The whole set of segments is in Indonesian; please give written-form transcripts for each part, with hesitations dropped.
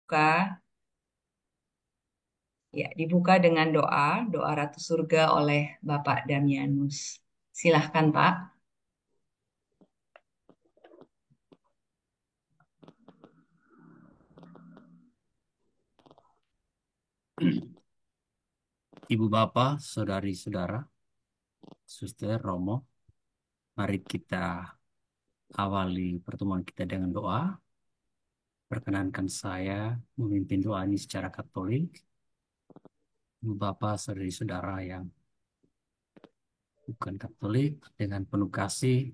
dibuka, ya, dibuka dengan doa Ratu Surga oleh Bapak Damianus. Silahkan, Pak. Ibu Bapak, Saudari-saudara, Suster Romo, mari kita awali pertemuan kita dengan doa. Perkenankan saya memimpin doa ini secara Katolik. Ibu Bapak, Saudari-saudara yang bukan Katolik, dengan penuh kasih,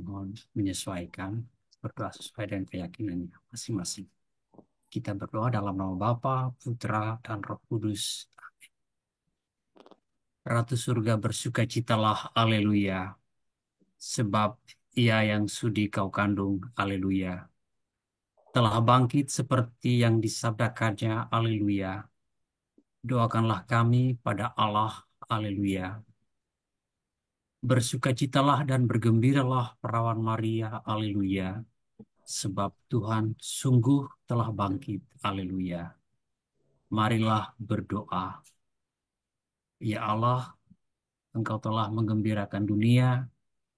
mohon menyesuaikan, berdoa sesuai dengan keyakinannya masing-masing. Kita berdoa dalam nama Bapa, Putra, dan Roh Kudus. Ratu surga bersukacitalah, haleluya. Sebab ia yang sudi kau kandung, haleluya, telah bangkit seperti yang disabdakannya, haleluya. Doakanlah kami pada Allah, haleluya. Bersukacitalah dan bergembiralah perawan Maria, haleluya. Sebab Tuhan sungguh telah bangkit, haleluya. Marilah berdoa. Ya Allah, Engkau telah menggembirakan dunia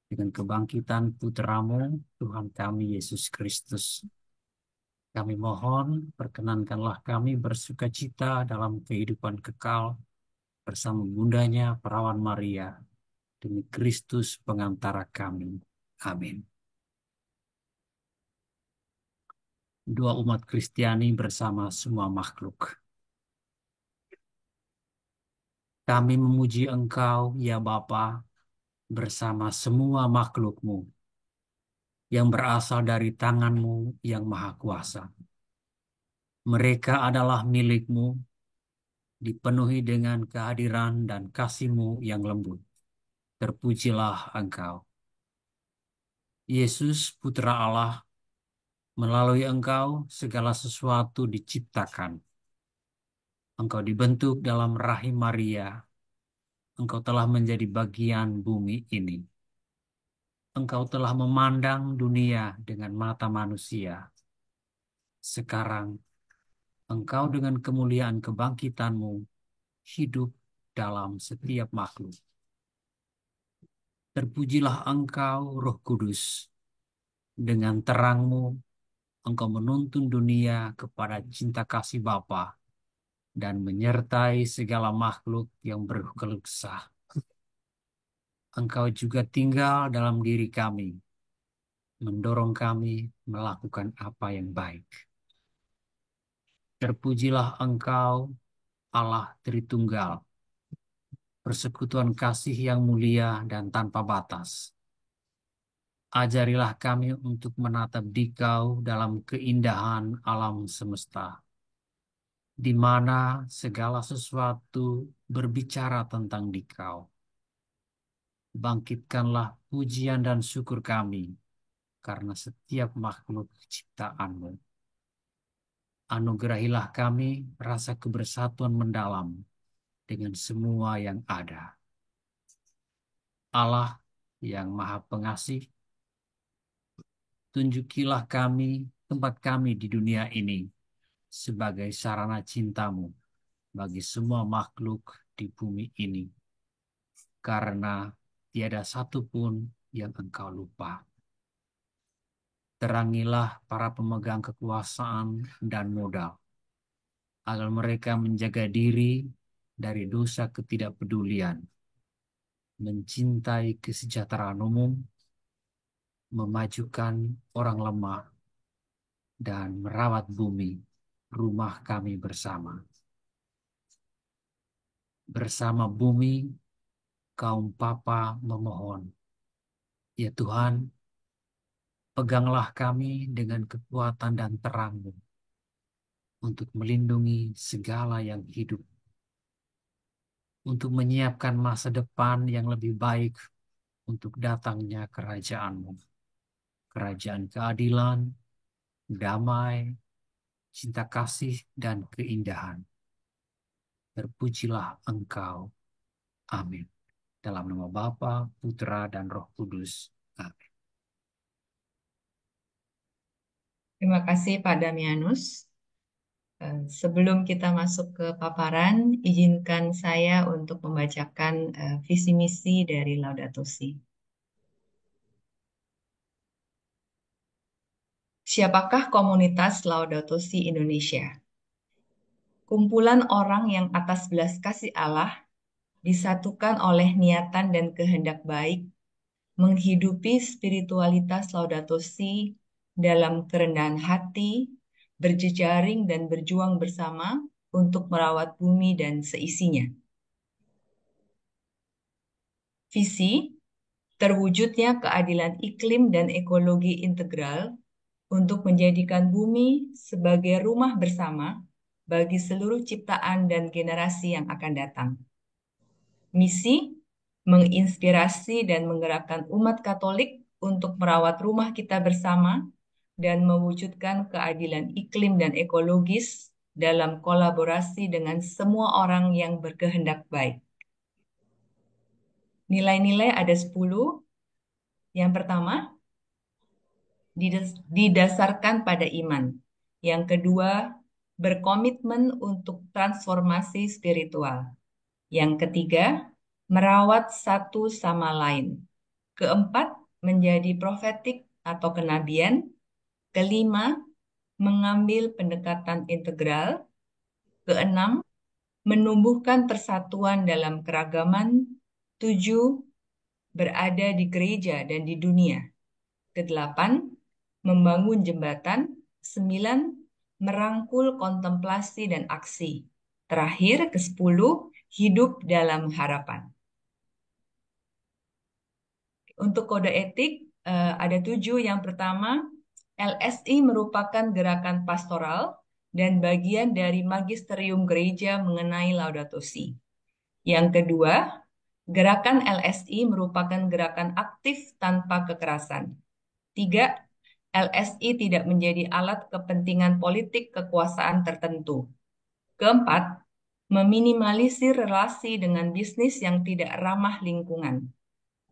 dengan kebangkitan Putramu, Tuhan kami Yesus Kristus. Kami mohon, perkenankanlah kami bersukacita dalam kehidupan kekal bersama bundanya Perawan Maria, demi Kristus pengantara kami. Amin. Doa umat Kristiani bersama semua makhluk. Kami memuji Engkau, ya Bapa, bersama semua makhluk-Mu yang berasal dari tangan-Mu yang Maha Kuasa. Mereka adalah milik-Mu, dipenuhi dengan kehadiran dan kasih-Mu yang lembut. Terpujilah Engkau. Yesus, Putra Allah, melalui Engkau segala sesuatu diciptakan. Engkau dibentuk dalam rahim Maria. Engkau telah menjadi bagian bumi ini. Engkau telah memandang dunia dengan mata manusia. Sekarang, Engkau dengan kemuliaan kebangkitan-Mu hidup dalam setiap makhluk. Terpujilah Engkau, Roh Kudus. Dengan terang-Mu, Engkau menuntun dunia kepada cinta kasih Bapa dan menyertai segala makhluk yang berkeluh kesah. Engkau juga tinggal dalam diri kami, mendorong kami melakukan apa yang baik. Terpujilah Engkau, Allah Tritunggal, persekutuan kasih yang mulia dan tanpa batas. Ajarilah kami untuk menatap Dikau dalam keindahan alam semesta, di mana segala sesuatu berbicara tentang Dikau. Bangkitkanlah pujian dan syukur kami karena setiap makhluk ciptaan-Mu. Anugerahilah kami rasa kebersatuan mendalam dengan semua yang ada. Allah yang Maha Pengasih, tunjukilah kami tempat kami di dunia ini sebagai sarana cinta-Mu bagi semua makhluk di bumi ini, karena tiada satupun yang Engkau lupa. Terangilah para pemegang kekuasaan dan modal, agar mereka menjaga diri dari dosa ketidakpedulian, mencintai kesejahteraan umum, memajukan orang lemah, dan merawat bumi, rumah kami bersama. Bersama bumi, kaum papa memohon, ya Tuhan, peganglah kami dengan kekuatan dan terang-Mu untuk melindungi segala yang hidup, untuk menyiapkan masa depan yang lebih baik untuk datangnya kerajaan-Mu. Kerajaan keadilan, damai, cinta kasih, dan keindahan. Terpujilah Engkau. Amin. Dalam nama Bapa, Putra, dan Roh Kudus. Amin. Terima kasih, Pak Damianus. Sebelum kita masuk ke paparan, izinkan saya untuk membacakan visi misi dari Laudato Si. Siapakah komunitas Laudato Si Indonesia? Kumpulan orang yang atas belas kasih Allah disatukan oleh niatan dan kehendak baik, menghidupi spiritualitas Laudato Si dalam kerendahan hati, berjejaring dan berjuang bersama untuk merawat bumi dan seisinya. Visi, terwujudnya keadilan iklim dan ekologi integral untuk menjadikan bumi sebagai rumah bersama bagi seluruh ciptaan dan generasi yang akan datang. Misi, menginspirasi dan menggerakkan umat Katolik untuk merawat rumah kita bersama dan mewujudkan keadilan iklim dan ekologis dalam kolaborasi dengan semua orang yang berkehendak baik. Nilai-nilai ada 10. Yang pertama, didasarkan pada iman. Yang kedua, berkomitmen untuk transformasi spiritual. Yang ketiga, merawat satu sama lain. Keempat, menjadi profetik atau kenabian. Kelima, mengambil pendekatan integral. Keenam, menumbuhkan persatuan dalam keragaman. Tujuh, berada di gereja dan di dunia. Kedelapan, membangun jembatan. Sembilan, merangkul kontemplasi dan aksi. Terakhir, ke-10, hidup dalam harapan. Untuk kode etik, ada 7. Yang pertama, LSI merupakan gerakan pastoral dan bagian dari magisterium gereja mengenai Laudato Si. Yang kedua, gerakan LSI merupakan gerakan aktif tanpa kekerasan. 3, LSI tidak menjadi alat kepentingan politik kekuasaan tertentu. Keempat, meminimalisir relasi dengan bisnis yang tidak ramah lingkungan.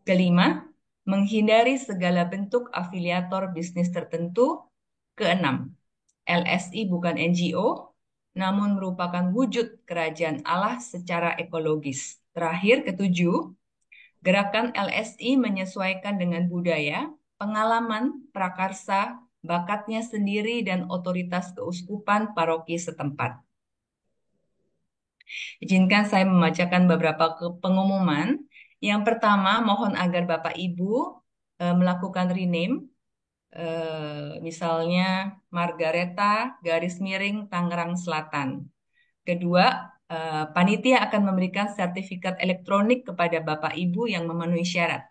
Kelima, menghindari segala bentuk afiliator bisnis tertentu. Keenam, LSI bukan NGO, namun merupakan wujud kerajaan Allah secara ekologis. Terakhir, ketujuh, gerakan LSI menyesuaikan dengan budaya, pengalaman, prakarsa, bakatnya sendiri, dan otoritas keuskupan paroki setempat. Izinkan saya membacakan beberapa pengumuman. Yang pertama, mohon agar Bapak Ibu melakukan rename, misalnya Margareta garis miring Tangerang Selatan. Kedua, panitia akan memberikan sertifikat elektronik kepada Bapak Ibu yang memenuhi syarat.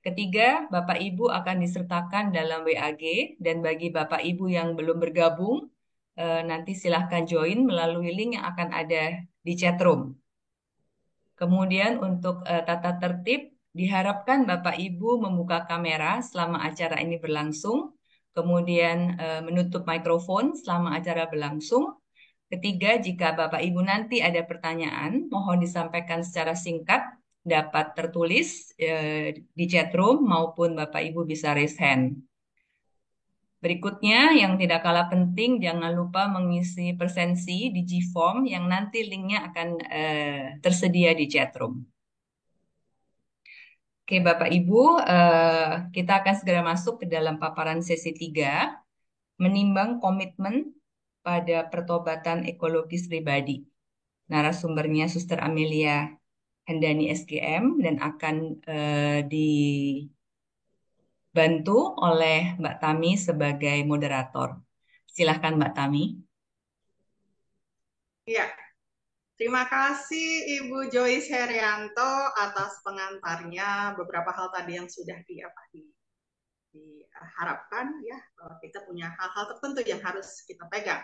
Ketiga, Bapak Ibu akan disertakan dalam WAG, dan bagi Bapak Ibu yang belum bergabung, nanti silahkan join melalui link yang akan ada di chat room. Kemudian untuk tata tertib, diharapkan Bapak Ibu membuka kamera selama acara ini berlangsung, kemudian menutup mikrofon selama acara berlangsung. Ketiga, jika Bapak Ibu nanti ada pertanyaan, mohon disampaikan secara singkat, dapat tertulis di chat room maupun Bapak Ibu bisa raise hand. Berikutnya, yang tidak kalah penting, jangan lupa mengisi presensi di G-Form yang nanti linknya akan tersedia di chat room. Oke, Bapak Ibu, kita akan segera masuk ke dalam paparan sesi 3, menimbang komitmen pada pertobatan ekologis pribadi. Narasumbernya Suster Amelia Handani SGM dan akan dibantu oleh Mbak Tami sebagai moderator. Silahkan Mbak Tami. Iya, terima kasih Ibu Joyce Herianto atas pengantarnya. Beberapa hal tadi yang sudah diharapkan ya, kita punya hal-hal tertentu yang harus kita pegang.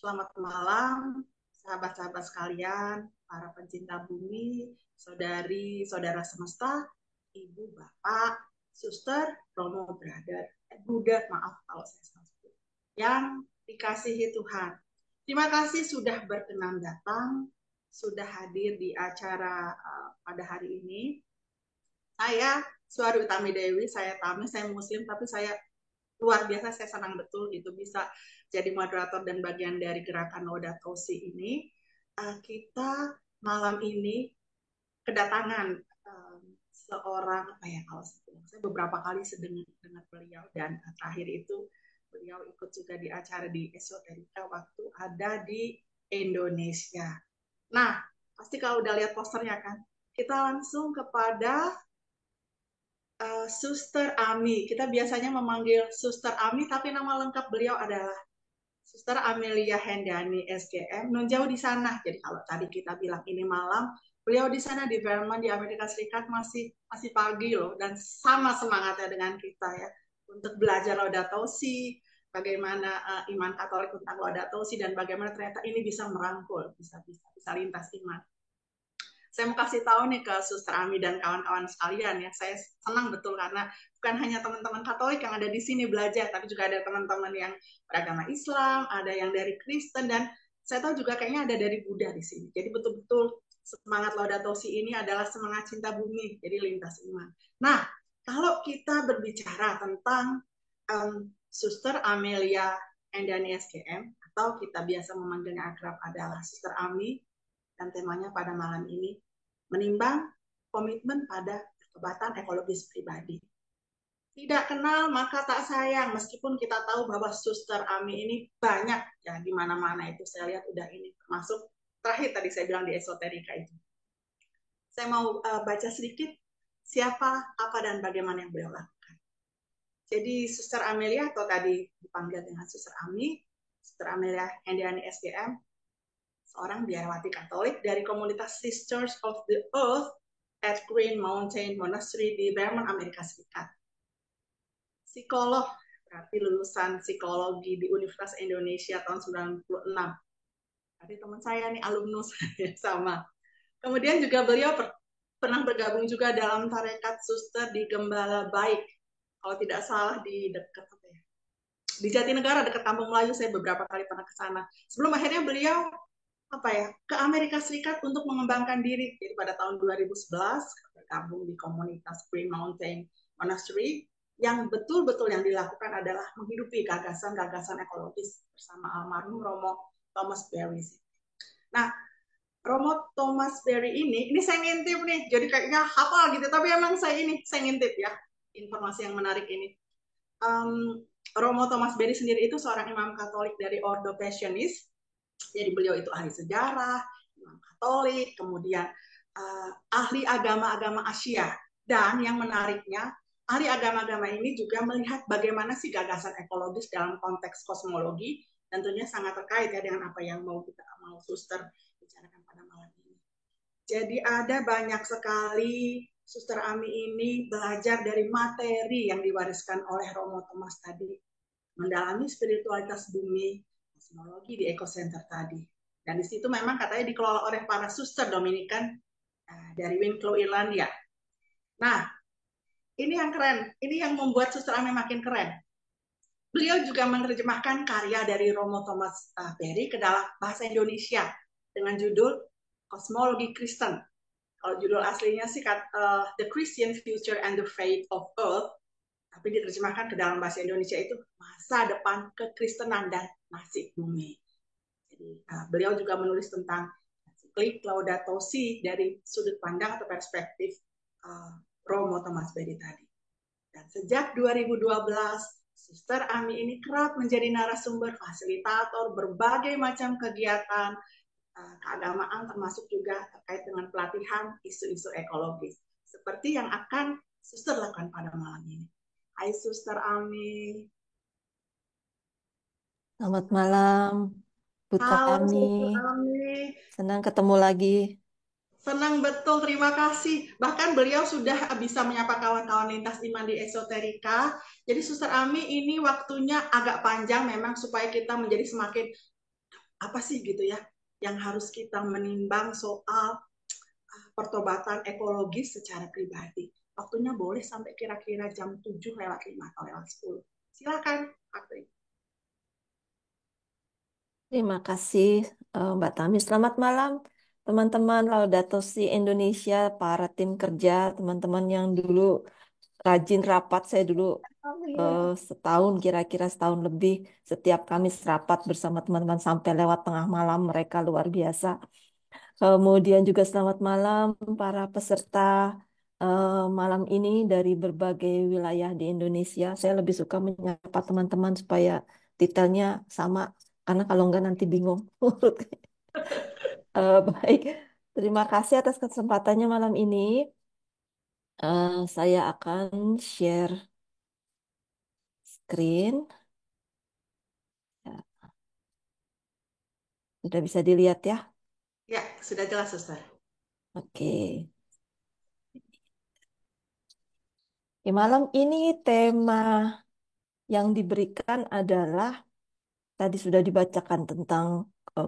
Selamat malam, sahabat-sahabat sekalian, para pencinta bumi, saudari-saudara semesta, ibu, bapak, suster, Romo, brother, Buddha, maaf kalau saya salah sebut, yang dikasihi Tuhan. Terima kasih sudah berkenan datang, sudah hadir di acara pada hari ini. Saya Suari Utami Dewi, saya Tami, saya Muslim, tapi saya luar biasa, saya senang betul gitu bisa jadi moderator dan bagian dari gerakan Laudato Si ini. Kita malam ini kedatangan seorang apa ya, kalau saya beberapa kali dengar beliau, dan terakhir itu beliau ikut juga di acara di Esoterika waktu ada di Indonesia. Nah, pasti kalau udah lihat posternya kan, kita langsung kepada Suster Ami. Kita biasanya memanggil Suster Ami, tapi nama lengkap beliau adalah Suster Amelia Hendani SGM, non jauh di sana. Jadi kalau tadi kita bilang ini malam, beliau di sana di Vermont di Amerika Serikat masih pagi loh, dan sama semangatnya dengan kita ya untuk belajar Laudato Si, bagaimana iman Katolik tentang Laudato Si, dan bagaimana ternyata ini bisa merangkul, bisa lintas iman. Saya mau kasih tahu nih ke Suster Ami dan kawan-kawan sekalian ya, saya senang betul karena bukan hanya teman-teman Katolik yang ada di sini belajar, tapi juga ada teman-teman yang beragama Islam, ada yang dari Kristen, dan saya tahu juga kayaknya ada dari Buddha di sini. Jadi betul-betul semangat Laudato Si ini adalah semangat cinta bumi, jadi lintas iman. Nah, kalau kita berbicara tentang Suster Amelia Endani SGM, atau kita biasa memanggilnya akrab adalah Suster Ami, dan temanya pada malam ini menimbang komitmen pada kebatan ekologis pribadi. Tidak kenal maka tak sayang, meskipun kita tahu bahwa Suster Ami ini banyak ya di mana-mana itu, saya lihat udah ini termasuk terakhir tadi saya bilang di Esoterika itu. Saya mau baca sedikit siapa, apa, dan bagaimana yang beliau lakukan. Jadi Suster Amelia, atau tadi dipanggil dengan Suster Ami, Suster Amelia Hendiani SGM, seorang biarawati Katolik dari komunitas Sisters of the Earth at Green Mountain Monastery di Vermont, Amerika Serikat. Psikolog, berarti lulusan psikologi di Universitas Indonesia tahun 96. Berarti teman saya nih, alumnus sama. Kemudian juga beliau pernah bergabung juga dalam tarekat suster di Gembala Baik. Kalau tidak salah di dekat apa ya? Di Jatinegara dekat Kampung Melayu, saya beberapa kali pernah ke sana. Sebelum akhirnya beliau ke Amerika Serikat untuk mengembangkan diri. Jadi pada tahun 2011 bergabung di komunitas Green Mountain Monastery, yang betul-betul yang dilakukan adalah menghidupi gagasan-gagasan ekologis bersama almarhum Romo Thomas Berry. Nah, Romo Thomas Berry ini saya ngintip nih, jadi kayaknya hafal gitu, tapi emang saya ngintip ya, informasi yang menarik ini. Romo Thomas Berry sendiri itu seorang imam Katolik dari Ordo Passionis. Jadi beliau itu ahli sejarah, imam Katolik, kemudian ahli agama-agama Asia. Dan yang menariknya, ahli agama-agama ini juga melihat bagaimana sih gagasan ekologis dalam konteks kosmologi, dan tentunya sangat terkait ya dengan apa yang mau Suster bicarakan pada malam ini. Jadi ada banyak sekali Suster Ami ini belajar dari materi yang diwariskan oleh Romo Thomas tadi, mendalami spiritualitas bumi, kosmologi di Ecocenter tadi. Dan di situ memang katanya dikelola oleh para suster Dominikan dari Wicklow, Irlandia. Nah, ini yang keren. Ini yang membuat Suster Ami makin keren. Beliau juga menerjemahkan karya dari Romo Thomas Berry ke dalam bahasa Indonesia dengan judul Kosmologi Kristen. Kalau judul aslinya sih The Christian Future and the Fate of Earth, tapi diterjemahkan ke dalam bahasa Indonesia itu masa depan kekristenan dan nasib bumi. Jadi beliau juga menulis tentang ensiklik Laudato Si dari sudut pandang atau perspektif Romo Thomas Berry tadi. Dan sejak 2012, Suster Ami ini kerap menjadi narasumber fasilitator berbagai macam kegiatan keagamaan, termasuk juga terkait dengan pelatihan isu-isu ekologis, seperti yang akan Suster lakukan pada malam ini. Hai Suster Ami. Selamat malam, Bu Halo Tami. Suster Ami. Senang ketemu lagi. Senang betul, terima kasih. Bahkan beliau sudah bisa menyapa kawan-kawan lintas iman di Esoterika. Jadi Suster Ami ini waktunya agak panjang memang supaya kita menjadi semakin apa sih gitu ya, yang harus kita menimbang soal pertobatan ekologis secara pribadi. Waktunya boleh sampai kira-kira jam 7:05 atau lewat 10. Silakan, Patri. Terima kasih, Mbak Tami. Selamat malam, teman-teman Laudato Si Indonesia, para tim kerja, teman-teman yang dulu rajin rapat. Saya dulu setahun, kira-kira setahun lebih, setiap Kamis rapat bersama teman-teman sampai lewat tengah malam. Mereka luar biasa. Kemudian juga selamat malam para peserta malam ini dari berbagai wilayah di Indonesia. Saya lebih suka menyapa teman-teman supaya detailnya sama, karena kalau enggak nanti bingung. Baik, terima kasih atas kesempatannya malam ini. Saya akan share screen. Ya, sudah bisa dilihat ya. Ya, sudah jelas, Suster. Oke. Di malam ini tema yang diberikan adalah tadi sudah dibacakan tentang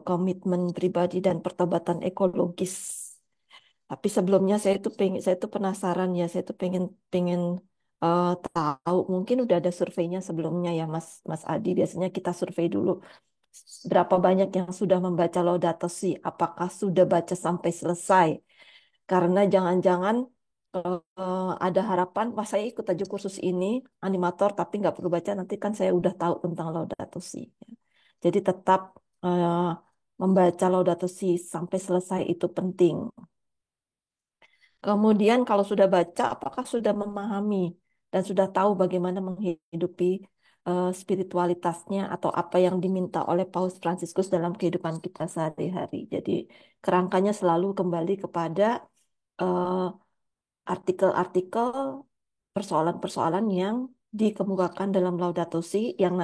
komitmen pribadi dan pertobatan ekologis. Tapi sebelumnya saya itu penasaran ya, saya itu pengen tahu. Mungkin udah ada surveinya sebelumnya ya, Mas Adi. Biasanya kita survei dulu berapa banyak yang sudah membaca Laudato Si. Apakah sudah baca sampai selesai? Karena jangan-jangan ada harapan, wah saya ikut aja kursus ini, animator, tapi nggak perlu baca, nanti kan saya udah tahu tentang Laudato Si. Jadi tetap eh, membaca Laudato Si sampai selesai itu penting. Kemudian kalau sudah baca, apakah sudah memahami dan sudah tahu bagaimana menghidupi spiritualitasnya atau apa yang diminta oleh Paus Fransiskus dalam kehidupan kita sehari-hari. Jadi kerangkanya selalu kembali kepada eh, artikel-artikel, persoalan-persoalan yang dikemukakan dalam Laudato Si yang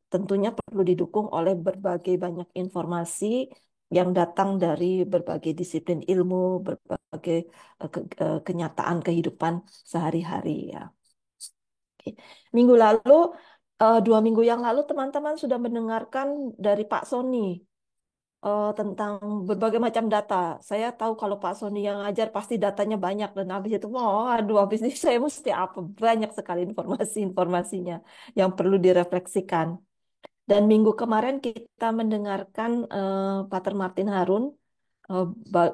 tentunya perlu didukung oleh berbagai banyak informasi yang datang dari berbagai disiplin ilmu, berbagai kenyataan kehidupan sehari-hari ya. Oke. Minggu lalu, 2 minggu yang lalu teman-teman sudah mendengarkan dari Pak Sony tentang berbagai macam data. Saya tahu kalau Pak Sony yang ngajar pasti datanya banyak dan habis itu, oh, aduh, habis ini saya mesti apa? Banyak sekali informasi-informasinya yang perlu direfleksikan. Dan minggu kemarin kita mendengarkan Pater Martin Harun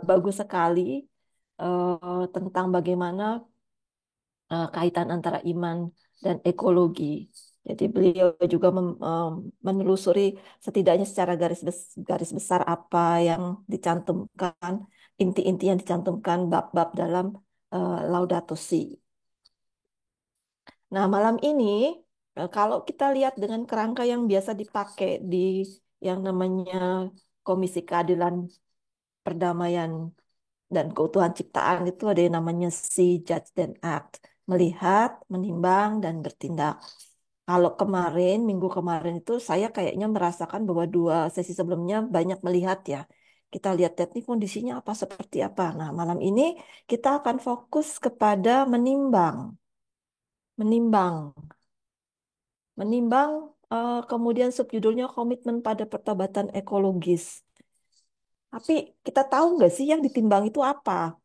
bagus sekali tentang bagaimana kaitan antara iman dan ekologi. Jadi beliau juga menelusuri setidaknya secara garis besar apa yang dicantumkan, inti-inti yang dicantumkan bab-bab dalam Laudato Si. Nah, malam ini kalau kita lihat dengan kerangka yang biasa dipakai di yang namanya Komisi Keadilan Perdamaian dan Keutuhan Ciptaan itu ada yang namanya See, Judge, dan Act. Melihat, menimbang, dan bertindak. Kalau kemarin, minggu kemarin itu saya kayaknya merasakan bahwa 2 sesi sebelumnya banyak melihat ya. Kita lihat-lihat nih kondisinya apa seperti apa. Nah, malam ini kita akan fokus kepada menimbang. Menimbang. Menimbang, kemudian subjudulnya komitmen pada pertobatan ekologis. Tapi kita tahu nggak sih yang ditimbang itu apa?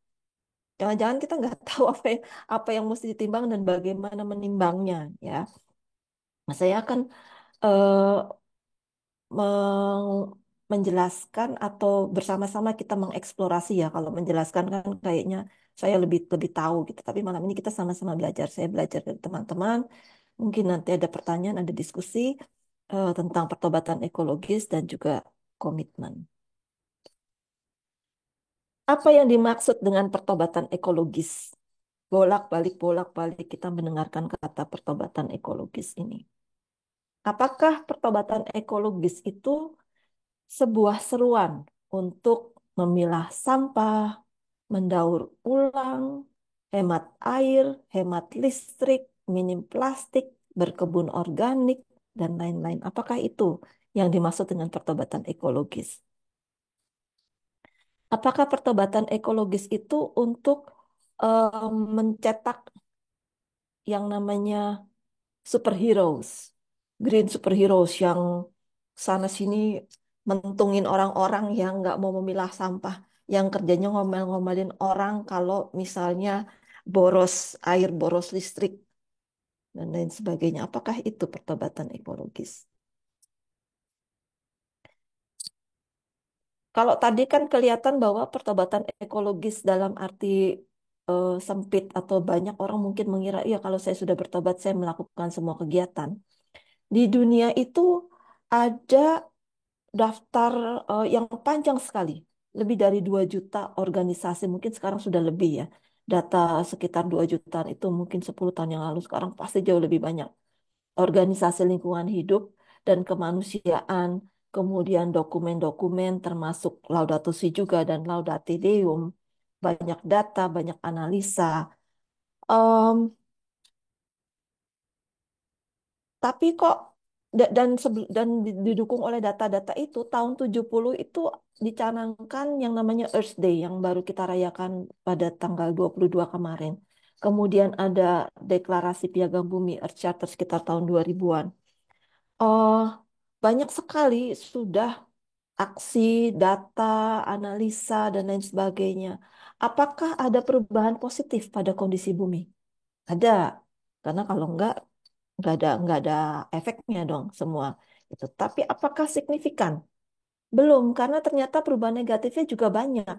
Jangan-jangan kita nggak tahu apa yang mesti ditimbang dan bagaimana menimbangnya, ya. Nah, saya akan eh, menjelaskan atau bersama-sama kita mengeksplorasi ya. Kalau menjelaskan kan kayaknya saya lebih lebih tahu gitu. Tapi malam ini kita sama-sama belajar. Saya belajar dari teman-teman. Mungkin nanti ada pertanyaan, ada diskusi tentang pertobatan ekologis dan juga komitmen. Apa yang dimaksud dengan pertobatan ekologis? Bolak-balik kita mendengarkan kata pertobatan ekologis ini. Apakah pertobatan ekologis itu sebuah seruan untuk memilah sampah, mendaur ulang, hemat air, hemat listrik, minim plastik, berkebun organik, dan lain-lain? Apakah itu yang dimaksud dengan pertobatan ekologis? Apakah pertobatan ekologis itu untuk mencetak yang namanya superheroes, green superheroes yang sana sini mentungin orang-orang yang nggak mau memilah sampah, yang kerjanya ngomel-ngomelin orang kalau misalnya boros air, boros listrik, dan lain sebagainya. Apakah itu pertobatan ekologis? Kalau tadi kan kelihatan bahwa pertobatan ekologis dalam arti sempit atau banyak orang mungkin mengira, ya kalau saya sudah bertobat, saya melakukan semua kegiatan. Di dunia itu ada daftar yang panjang sekali. Lebih dari 2 juta organisasi, mungkin sekarang sudah lebih ya. Data sekitar 2 jutaan itu mungkin 10 tahun yang lalu, sekarang pasti jauh lebih banyak. Organisasi lingkungan hidup dan kemanusiaan, kemudian dokumen-dokumen termasuk Laudato Si juga dan Laudate Deum, banyak data, banyak analisa. Em, tapi kok dan didukung oleh data-data itu tahun 70 itu dicanangkan yang namanya Earth Day yang baru kita rayakan pada tanggal 22 kemarin. Kemudian ada deklarasi Piagam Bumi Earth Charter sekitar tahun 2000-an. Oh, banyak sekali sudah aksi, data, analisa, dan lain sebagainya. Apakah ada perubahan positif pada kondisi bumi? Ada, karena kalau nggak ada efeknya dong semua itu. Tapi apakah signifikan? Belum, karena ternyata perubahan negatifnya juga banyak.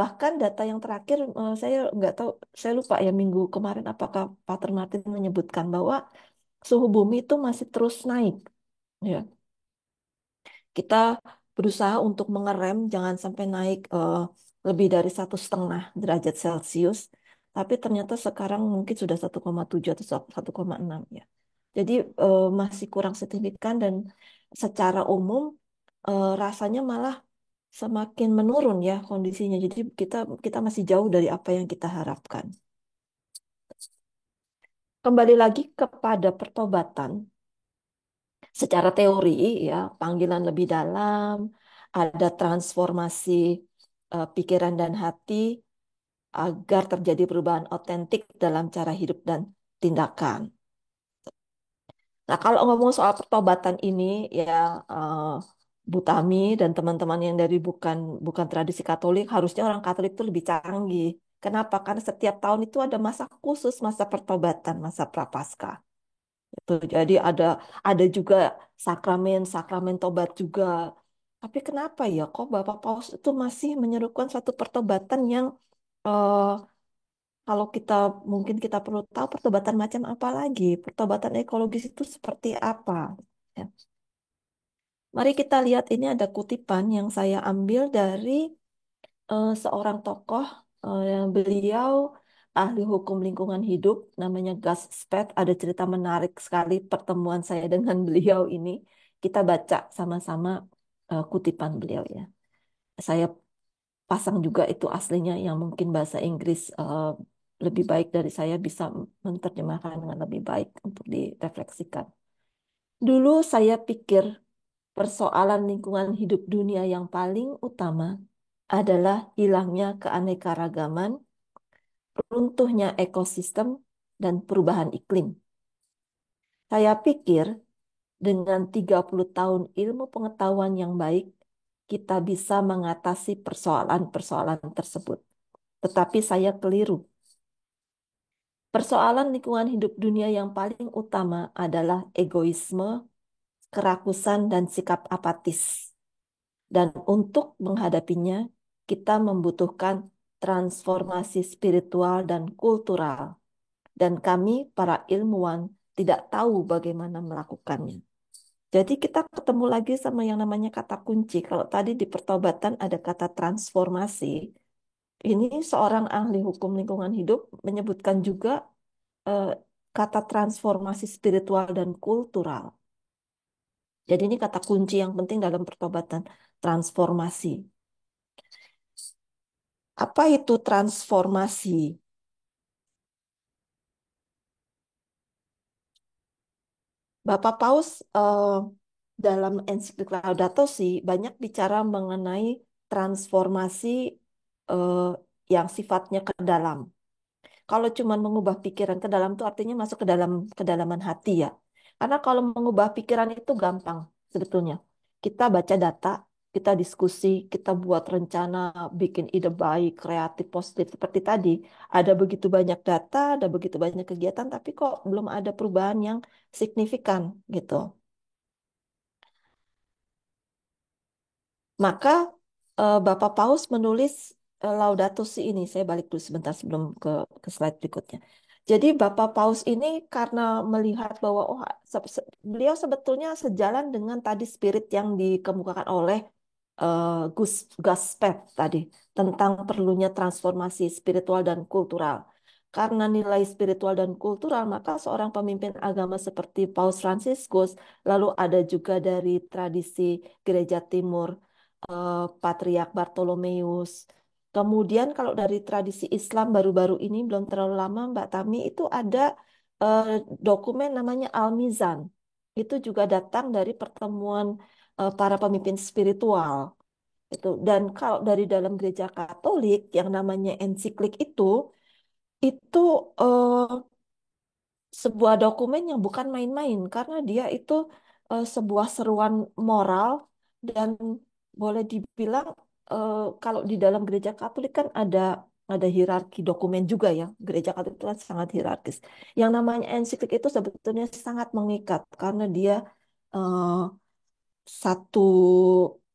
Bahkan data yang terakhir saya nggak tahu, saya lupa ya minggu kemarin apakah Pak Martin menyebutkan bahwa suhu bumi itu masih terus naik. Ya, kita berusaha untuk mengerem jangan sampai naik lebih dari 1,5 derajat Celcius. Tapi ternyata sekarang mungkin sudah 1,7 atau 1,6 ya. Jadi masih kurang signifikan dan secara umum rasanya malah semakin menurun ya kondisinya. Jadi kita kita masih jauh dari apa yang kita harapkan. Kembali lagi kepada pertobatan. Secara teori ya, panggilan lebih dalam, ada transformasi pikiran dan hati agar terjadi perubahan otentik dalam cara hidup dan tindakan. Nah, kalau ngomong soal pertobatan ini ya eh, Bu Tami dan teman-teman yang dari bukan bukan tradisi Katolik, harusnya orang Katolik itu lebih canggih. Kenapa? Karena setiap tahun itu ada masa khusus, masa pertobatan, masa Prapaskah. Itu jadi ada juga sakramen sakramen tobat juga. Tapi kenapa ya kok Bapak Paus itu masih menyerukan suatu pertobatan yang eh, kalau kita mungkin kita perlu tahu pertobatan macam apa lagi? Pertobatan ekologis itu seperti apa? Ya. Mari kita lihat ini ada kutipan yang saya ambil dari seorang tokoh, beliau ahli hukum lingkungan hidup, namanya Gus Speth. Ada cerita menarik sekali pertemuan saya dengan beliau ini. Kita baca sama-sama kutipan beliau ya. Saya pasang juga itu aslinya yang mungkin bahasa Inggris lebih baik dari saya bisa menerjemahkan dengan lebih baik untuk direfleksikan. Dulu saya pikir persoalan lingkungan hidup dunia yang paling utama adalah hilangnya keanekaragaman, runtuhnya ekosistem, dan perubahan iklim. Saya pikir dengan 30 tahun ilmu pengetahuan yang baik, kita bisa mengatasi persoalan-persoalan tersebut. Tetapi saya keliru. Persoalan lingkungan hidup dunia yang paling utama adalah egoisme, kerakusan, dan sikap apatis. Dan untuk menghadapinya, kita membutuhkan transformasi spiritual dan kultural. Dan kami, para ilmuwan, tidak tahu bagaimana melakukannya. Jadi kita ketemu lagi sama yang namanya kata kunci. Kalau tadi di pertobatan ada kata transformasi, ini seorang ahli hukum lingkungan hidup menyebutkan juga eh, kata transformasi spiritual dan kultural. Jadi ini kata kunci yang penting dalam pertobatan, transformasi. Apa itu transformasi? Bapak Paus dalam ensiklik Laudato Si banyak bicara mengenai transformasi eh, yang sifatnya ke dalam. Kalau cuma mengubah pikiran ke dalam itu artinya masuk ke dalam kedalaman hati ya. Karena kalau mengubah pikiran itu gampang sebetulnya. Kita baca data, kita diskusi, kita buat rencana, bikin ide baik, kreatif, positif seperti tadi. Ada begitu banyak data, ada begitu banyak kegiatan, tapi kok belum ada perubahan yang signifikan gitu. Maka Bapak Paus menulis Laudato Si ini, saya balik dulu sebentar sebelum ke slide berikutnya. Jadi Bapak Paus ini karena melihat bahwa beliau sebetulnya sejalan dengan tadi spirit yang dikemukakan oleh Gus Gaspet tadi tentang perlunya transformasi spiritual dan kultural. Karena nilai spiritual dan kultural, maka seorang pemimpin agama seperti Paus Fransiskus, lalu ada juga dari tradisi Gereja Timur, Patriark Bartolomeus. Kemudian kalau dari tradisi Islam baru-baru ini belum terlalu lama Mbak Tami itu ada eh, dokumen namanya Al-Mizan. Itu juga datang dari pertemuan para pemimpin spiritual. Dan kalau dari dalam gereja Katolik yang namanya ensiklik itu eh, sebuah dokumen yang bukan main-main karena dia itu sebuah seruan moral dan boleh dibilang kalau di dalam gereja Katolik kan ada hierarki dokumen juga ya. Gereja Katolik itu kan sangat hierarkis. Yang namanya ensiklik itu sebetulnya sangat mengikat karena dia eh, satu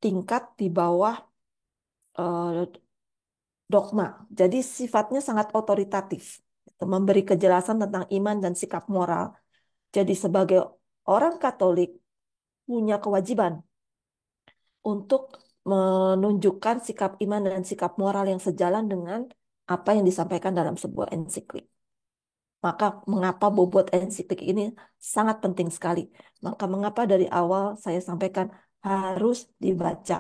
tingkat di bawah eh, dogma. Jadi sifatnya sangat otoritatif. Memberi kejelasan tentang iman dan sikap moral. Jadi sebagai orang Katolik punya kewajiban untuk menunjukkan sikap iman dan sikap moral yang sejalan dengan apa yang disampaikan dalam sebuah ensiklik. Maka mengapa bobot ensiklik ini sangat penting sekali. Maka mengapa dari awal saya sampaikan harus dibaca.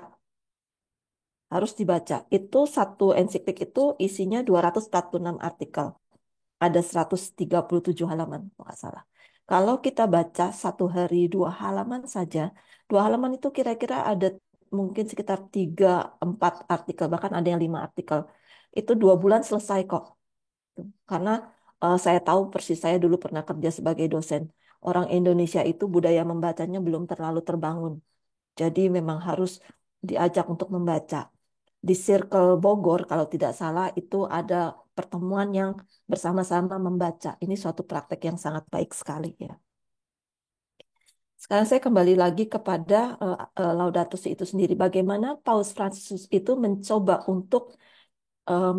Harus dibaca. Itu satu ensiklik itu isinya 246 artikel. Ada 137 halaman, kalau nggak salah. Kalau kita baca satu hari 2 halaman saja, 2 halaman itu kira-kira ada mungkin sekitar 3-4 artikel, bahkan ada yang 5 artikel. Itu 2 bulan selesai kok. Karena saya tahu persis, saya dulu pernah kerja sebagai dosen. Orang Indonesia itu budaya membacanya belum terlalu terbangun. Jadi memang harus diajak untuk membaca. Di Circle Bogor, kalau tidak salah, itu ada pertemuan yang bersama-sama membaca. Ini suatu praktek yang sangat baik sekali ya. Sekarang saya kembali lagi kepada Laudato Si itu sendiri. Bagaimana Paus Fransiskus itu mencoba untuk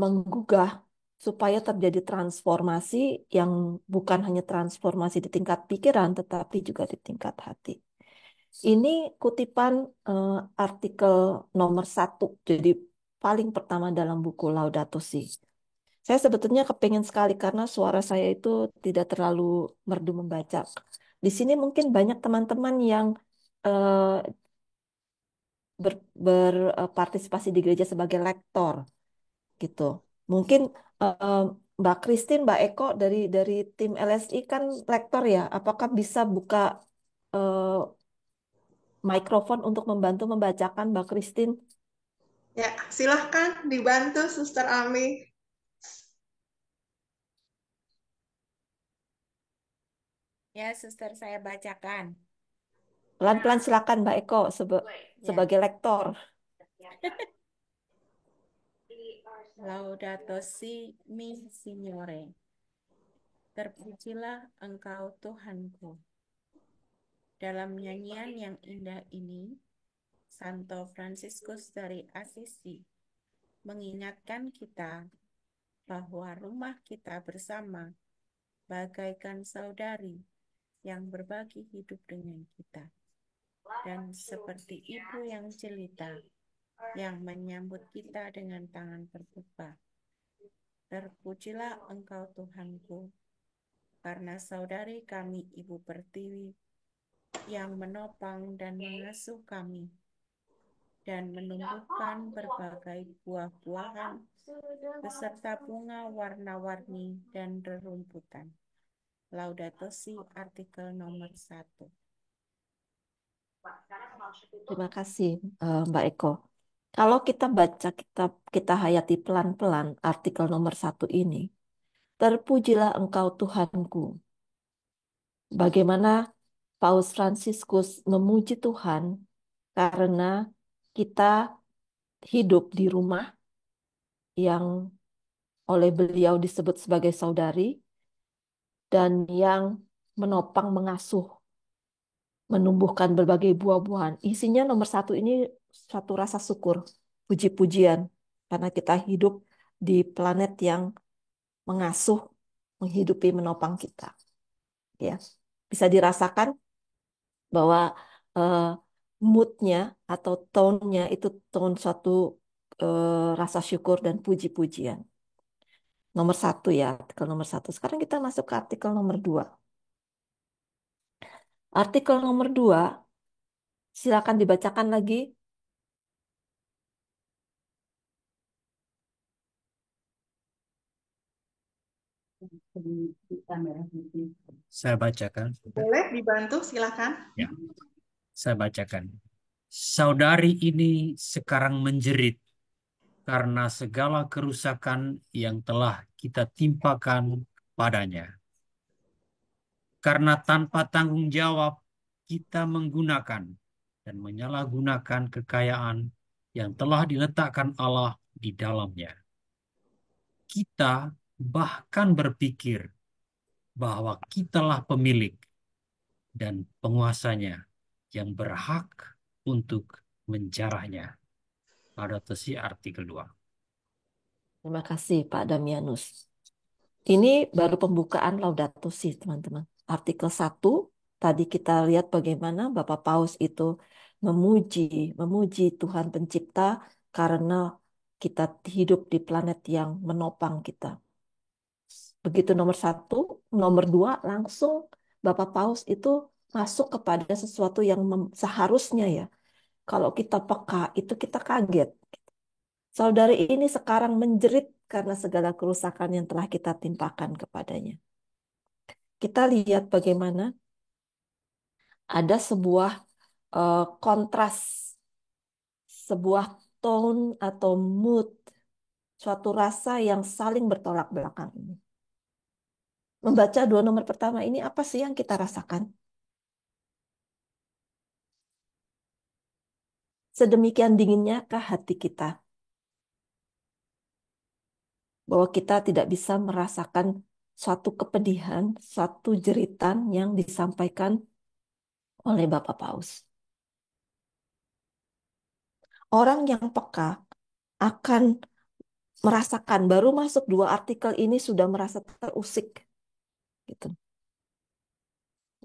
menggugah supaya terjadi transformasi yang bukan hanya transformasi di tingkat pikiran, tetapi juga di tingkat hati. Ini kutipan eh, artikel nomor 1, jadi paling pertama dalam buku Laudato Si. Saya sebetulnya kepingin sekali karena suara saya itu tidak terlalu merdu membaca. Di sini mungkin banyak teman-teman yang eh, berpartisipasi di gereja sebagai lektor gitu. Mungkin eh, Mbak Christine, Mbak Eko dari tim LSI kan lektor ya. Apakah bisa buka eh, mikrofon untuk membantu membacakan Mbak Christine? Ya, silahkan dibantu Suster Ami. Ya, suster saya bacakan. Pelan-pelan silakan Mbak Eko Ya, sebagai lektor. Laudato Si mi Signore. Terpujilah Engkau Tuhanku. Dalam nyanyian yang indah ini, Santo Fransiskus dari Assisi mengingatkan kita bahwa rumah kita bersama bagaikan saudari yang berbagi hidup dengan kita. Dan seperti ibu yang jelita yang menyambut kita dengan tangan terbuka. Terpujilah Engkau Tuhanku, karena saudari kami Ibu Pertiwi yang menopang dan mengasuh kami dan menumbuhkan berbagai buah-buahan beserta bunga warna-warni dan rerumputan. Laudato Si artikel nomor 1. Terima kasih Mbak Eko. Kalau kita baca, kita hayati pelan-pelan artikel nomor 1 ini. Terpujilah Engkau Tuhanku. Bagaimana Paus Fransiskus memuji Tuhan karena kita hidup di rumah yang oleh beliau disebut sebagai saudari dan yang menopang, mengasuh, menumbuhkan berbagai buah-buahan. Isinya nomor 1 ini satu rasa syukur, puji-pujian. karena kita hidup di planet yang mengasuh, menghidupi, menopang kita. Ya, bisa dirasakan bahwa eh, moodnya atau tone-nya itu tone suatu rasa syukur dan puji-pujian. Nomor satu ya, artikel nomor satu. Sekarang kita masuk ke artikel nomor dua. Artikel nomor dua, silakan dibacakan lagi. Saya bacakan. Boleh dibantu, silakan. Ya, saya bacakan. Saudari ini sekarang menjerit karena segala kerusakan yang telah kita timpakan padanya. Karena tanpa tanggung jawab kita menggunakan dan menyalahgunakan kekayaan yang telah diletakkan Allah di dalamnya. Kita bahkan berpikir bahwa kitalah pemilik dan penguasanya yang berhak untuk menjarahnya. Adaptasi artikel 2. Terima kasih Pak Damianus. Ini baru pembukaan Laudato Si, teman-teman. Artikel satu tadi kita lihat bagaimana Bapak Paus itu memuji, memuji Tuhan Pencipta karena kita hidup di planet yang menopang kita. Begitu nomor satu, nomor dua langsung Bapak Paus itu masuk kepada sesuatu yang seharusnya ya. Kalau kita peka, itu kita kaget. Saudari ini sekarang menjerit karena segala kerusakan yang telah kita timpakan kepadanya. Kita lihat bagaimana ada sebuah kontras, sebuah tone atau mood, suatu rasa yang saling bertolak belakang ini. Membaca dua nomor pertama ini, apa sih yang kita rasakan? Sedemikian dinginnyakah hati kita, bahwa kita tidak bisa merasakan suatu kepedihan, suatu jeritan yang disampaikan oleh Bapak Paus. Orang yang peka akan merasakan, baru masuk dua artikel ini sudah merasa terusik. Gitu.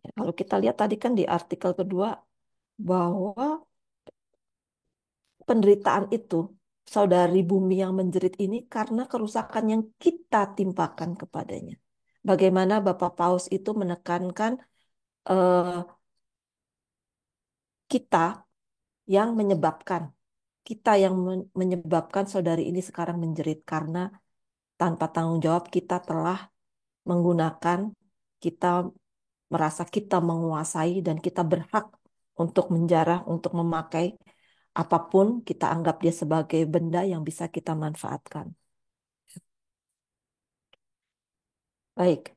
Ya, kalau kita lihat tadi kan di artikel kedua, bahwa penderitaan itu, saudari bumi yang menjerit ini karena kerusakan yang kita timpakan kepadanya. Bagaimana Bapak Paus itu menekankan eh, kita yang menyebabkan, kita yang menyebabkan saudari ini sekarang menjerit karena tanpa tanggung jawab kita telah menggunakan, kita merasa kita menguasai dan kita berhak untuk menjarah, untuk memakai apapun kita anggap dia sebagai benda yang bisa kita manfaatkan. Baik,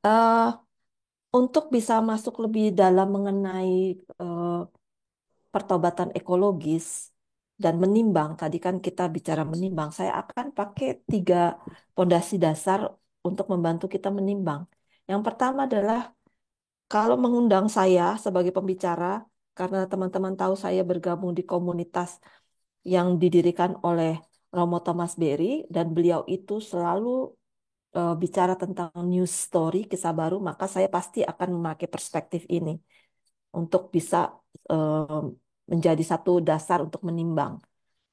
untuk bisa masuk lebih dalam mengenai eh, pertobatan ekologis dan menimbang, tadi kan kita bicara menimbang, saya akan pakai 3 pondasi dasar untuk membantu kita menimbang. Yang pertama adalah kalau mengundang saya sebagai pembicara, karena teman-teman tahu saya bergabung di komunitas yang didirikan oleh Romo Thomas Berry, dan beliau itu selalu bicara tentang news story, kisah baru, maka saya pasti akan memakai perspektif ini untuk bisa eh, menjadi satu dasar untuk menimbang.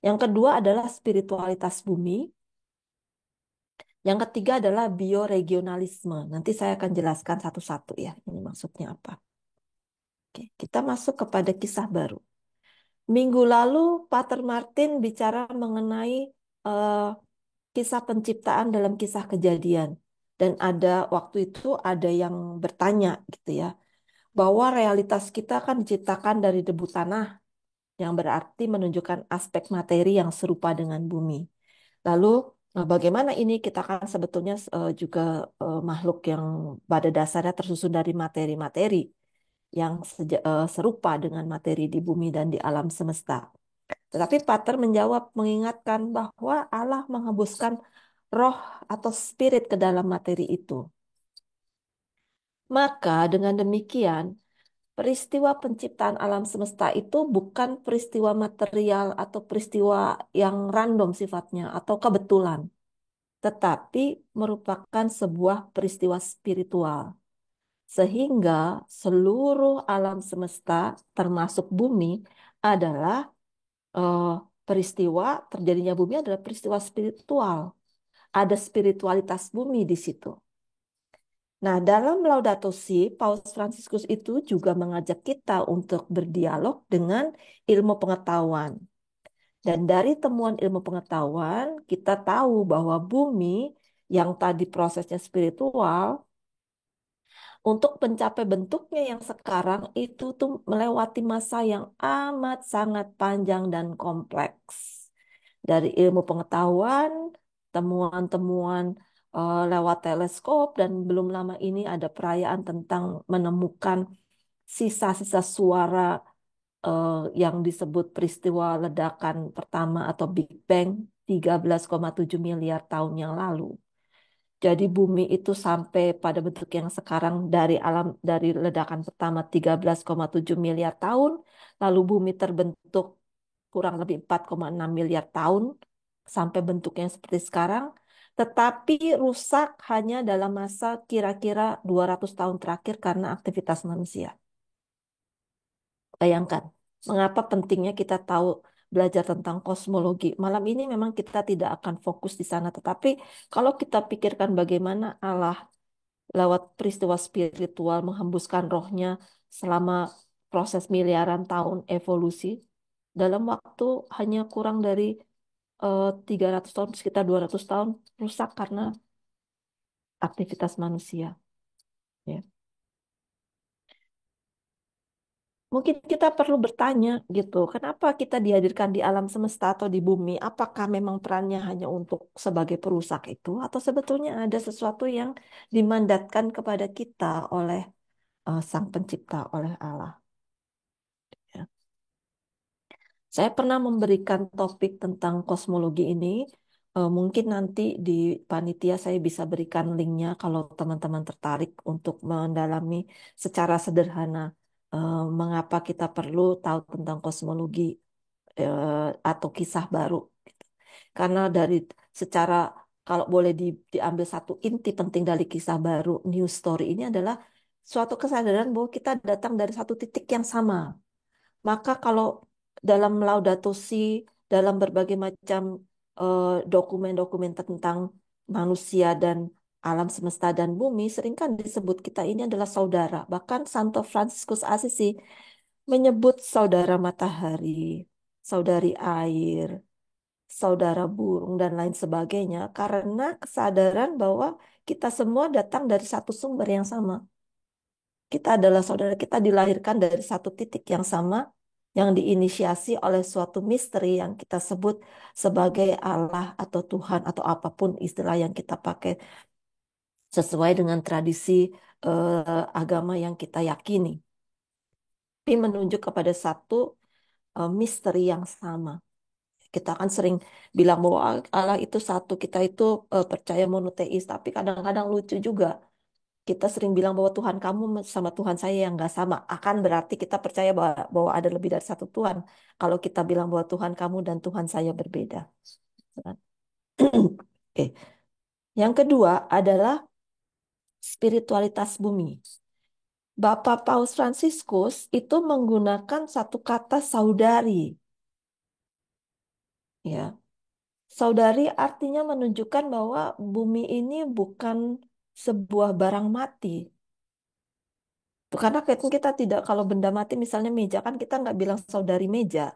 Yang kedua adalah spiritualitas bumi. Yang ketiga adalah bioregionalisme. Nanti saya akan jelaskan satu-satu ya, ini maksudnya apa. Oke, kita masuk kepada kisah baru. Minggu lalu, Pater Martin bicara mengenai eh, kisah penciptaan dalam kisah kejadian. Dan ada waktu itu ada yang bertanya gitu ya, bahwa realitas kita kan diciptakan dari debu tanah, yang berarti menunjukkan aspek materi yang serupa dengan bumi. Lalu bagaimana ini kita kan sebetulnya juga makhluk yang pada dasarnya tersusun dari materi-materi yang serupa dengan materi di bumi dan di alam semesta. Tetapi Pater menjawab mengingatkan bahwa Allah menghembuskan roh atau spirit ke dalam materi itu. Maka dengan demikian peristiwa penciptaan alam semesta itu bukan peristiwa material atau peristiwa yang random sifatnya atau kebetulan, tetapi merupakan sebuah peristiwa spiritual. Sehingga seluruh alam semesta, termasuk bumi, adalah eh, peristiwa terjadinya bumi adalah peristiwa spiritual. Ada spiritualitas bumi di situ. Nah, dalam Laudato Si, Paus Fransiskus itu juga mengajak kita untuk berdialog dengan ilmu pengetahuan. Dan dari temuan ilmu pengetahuan, kita tahu bahwa bumi yang tadi prosesnya spiritual, untuk mencapai bentuknya yang sekarang itu tuh melewati masa yang amat sangat panjang dan kompleks. Dari ilmu pengetahuan, temuan-temuan lewat teleskop, dan belum lama ini ada perayaan tentang menemukan sisa-sisa suara yang disebut peristiwa ledakan pertama atau Big Bang 13,7 miliar tahun yang lalu. Jadi bumi itu sampai pada bentuk yang sekarang dari ledakan pertama 13,7 miliar tahun, lalu bumi terbentuk kurang lebih 4,6 miliar tahun sampai bentuknya seperti sekarang, tetapi rusak hanya dalam masa kira-kira 200 tahun terakhir karena aktivitas manusia. Bayangkan, mengapa pentingnya kita tahu belajar tentang kosmologi. Malam ini memang kita tidak akan fokus di sana, tetapi kalau kita pikirkan bagaimana Allah lewat peristiwa spiritual menghembuskan rohnya selama proses miliaran tahun evolusi, dalam waktu hanya kurang dari 300 tahun, sekitar 200 tahun, rusak karena aktivitas manusia. Ya. Mungkin kita perlu bertanya gitu, kenapa kita dihadirkan di alam semesta atau di bumi? Apakah memang perannya hanya untuk sebagai perusak itu, atau sebetulnya ada sesuatu yang dimandatkan kepada kita oleh Sang Pencipta, oleh Allah? Ya. Saya pernah memberikan topik tentang kosmologi ini. Mungkin nanti di panitia saya bisa berikan linknya kalau teman-teman tertarik untuk mendalami secara sederhana mengapa kita perlu tahu tentang kosmologi atau kisah baru. Karena dari secara kalau boleh diambil satu inti penting dari kisah baru news story ini adalah suatu kesadaran bahwa kita datang dari satu titik yang sama. Maka kalau dalam Laudato Si, dalam berbagai macam dokumen-dokumen tentang manusia dan alam semesta dan bumi, seringkan disebut kita ini adalah saudara. Bahkan Santo Fransiskus Asisi menyebut saudara matahari, saudari air, saudara burung, dan lain sebagainya, karena kesadaran bahwa kita semua datang dari satu sumber yang sama. Kita adalah saudara, kita dilahirkan dari satu titik yang sama, yang diinisiasi oleh suatu misteri yang kita sebut sebagai Allah atau Tuhan atau apapun istilah yang kita pakai sesuai dengan tradisi agama yang kita yakini. Tapi menunjuk kepada satu misteri yang sama. Kita kan sering bilang bahwa Allah itu satu, kita itu percaya monoteis, tapi kadang-kadang lucu juga. Kita sering bilang bahwa Tuhan kamu sama Tuhan saya yang nggak sama. Akan berarti kita percaya bahwa ada lebih dari satu Tuhan. Kalau kita bilang bahwa Tuhan kamu dan Tuhan saya berbeda. Oke. Yang kedua adalah spiritualitas bumi. Bapak Paus Fransiskus itu menggunakan satu kata saudari. Ya, saudari artinya menunjukkan bahwa bumi ini bukan sebuah barang mati. Tuh, karena kita tidak, kalau benda mati misalnya meja, kan kita nggak bilang saudari meja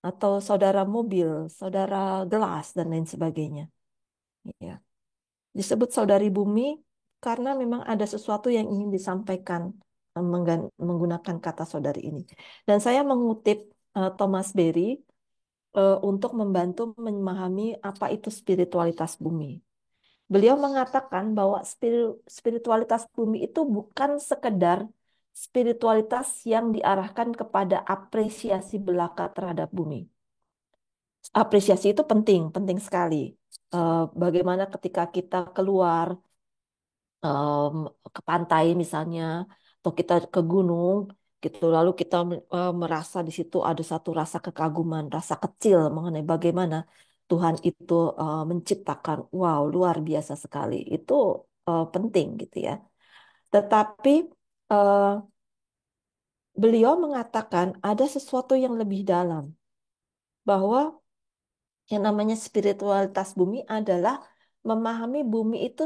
atau saudara mobil, saudara gelas dan lain sebagainya. Ya. Disebut saudari bumi karena memang ada sesuatu yang ingin disampaikan menggunakan kata saudari ini. Dan saya mengutip Thomas Berry untuk membantu memahami apa itu spiritualitas bumi. Beliau mengatakan bahwa spiritualitas bumi itu bukan sekedar spiritualitas yang diarahkan kepada apresiasi belaka terhadap bumi. Apresiasi itu penting, penting sekali. Bagaimana ketika kita keluar em, ke pantai misalnya, atau kita ke gunung, gitu. Lalu kita merasa di situ ada satu rasa kekaguman, rasa kecil mengenai bagaimana Tuhan itu menciptakan. Wow, luar biasa sekali. Itu penting gitu ya. Tetapi eh, beliau mengatakan ada sesuatu yang lebih dalam, bahwa yang namanya spiritualitas bumi adalah memahami bumi itu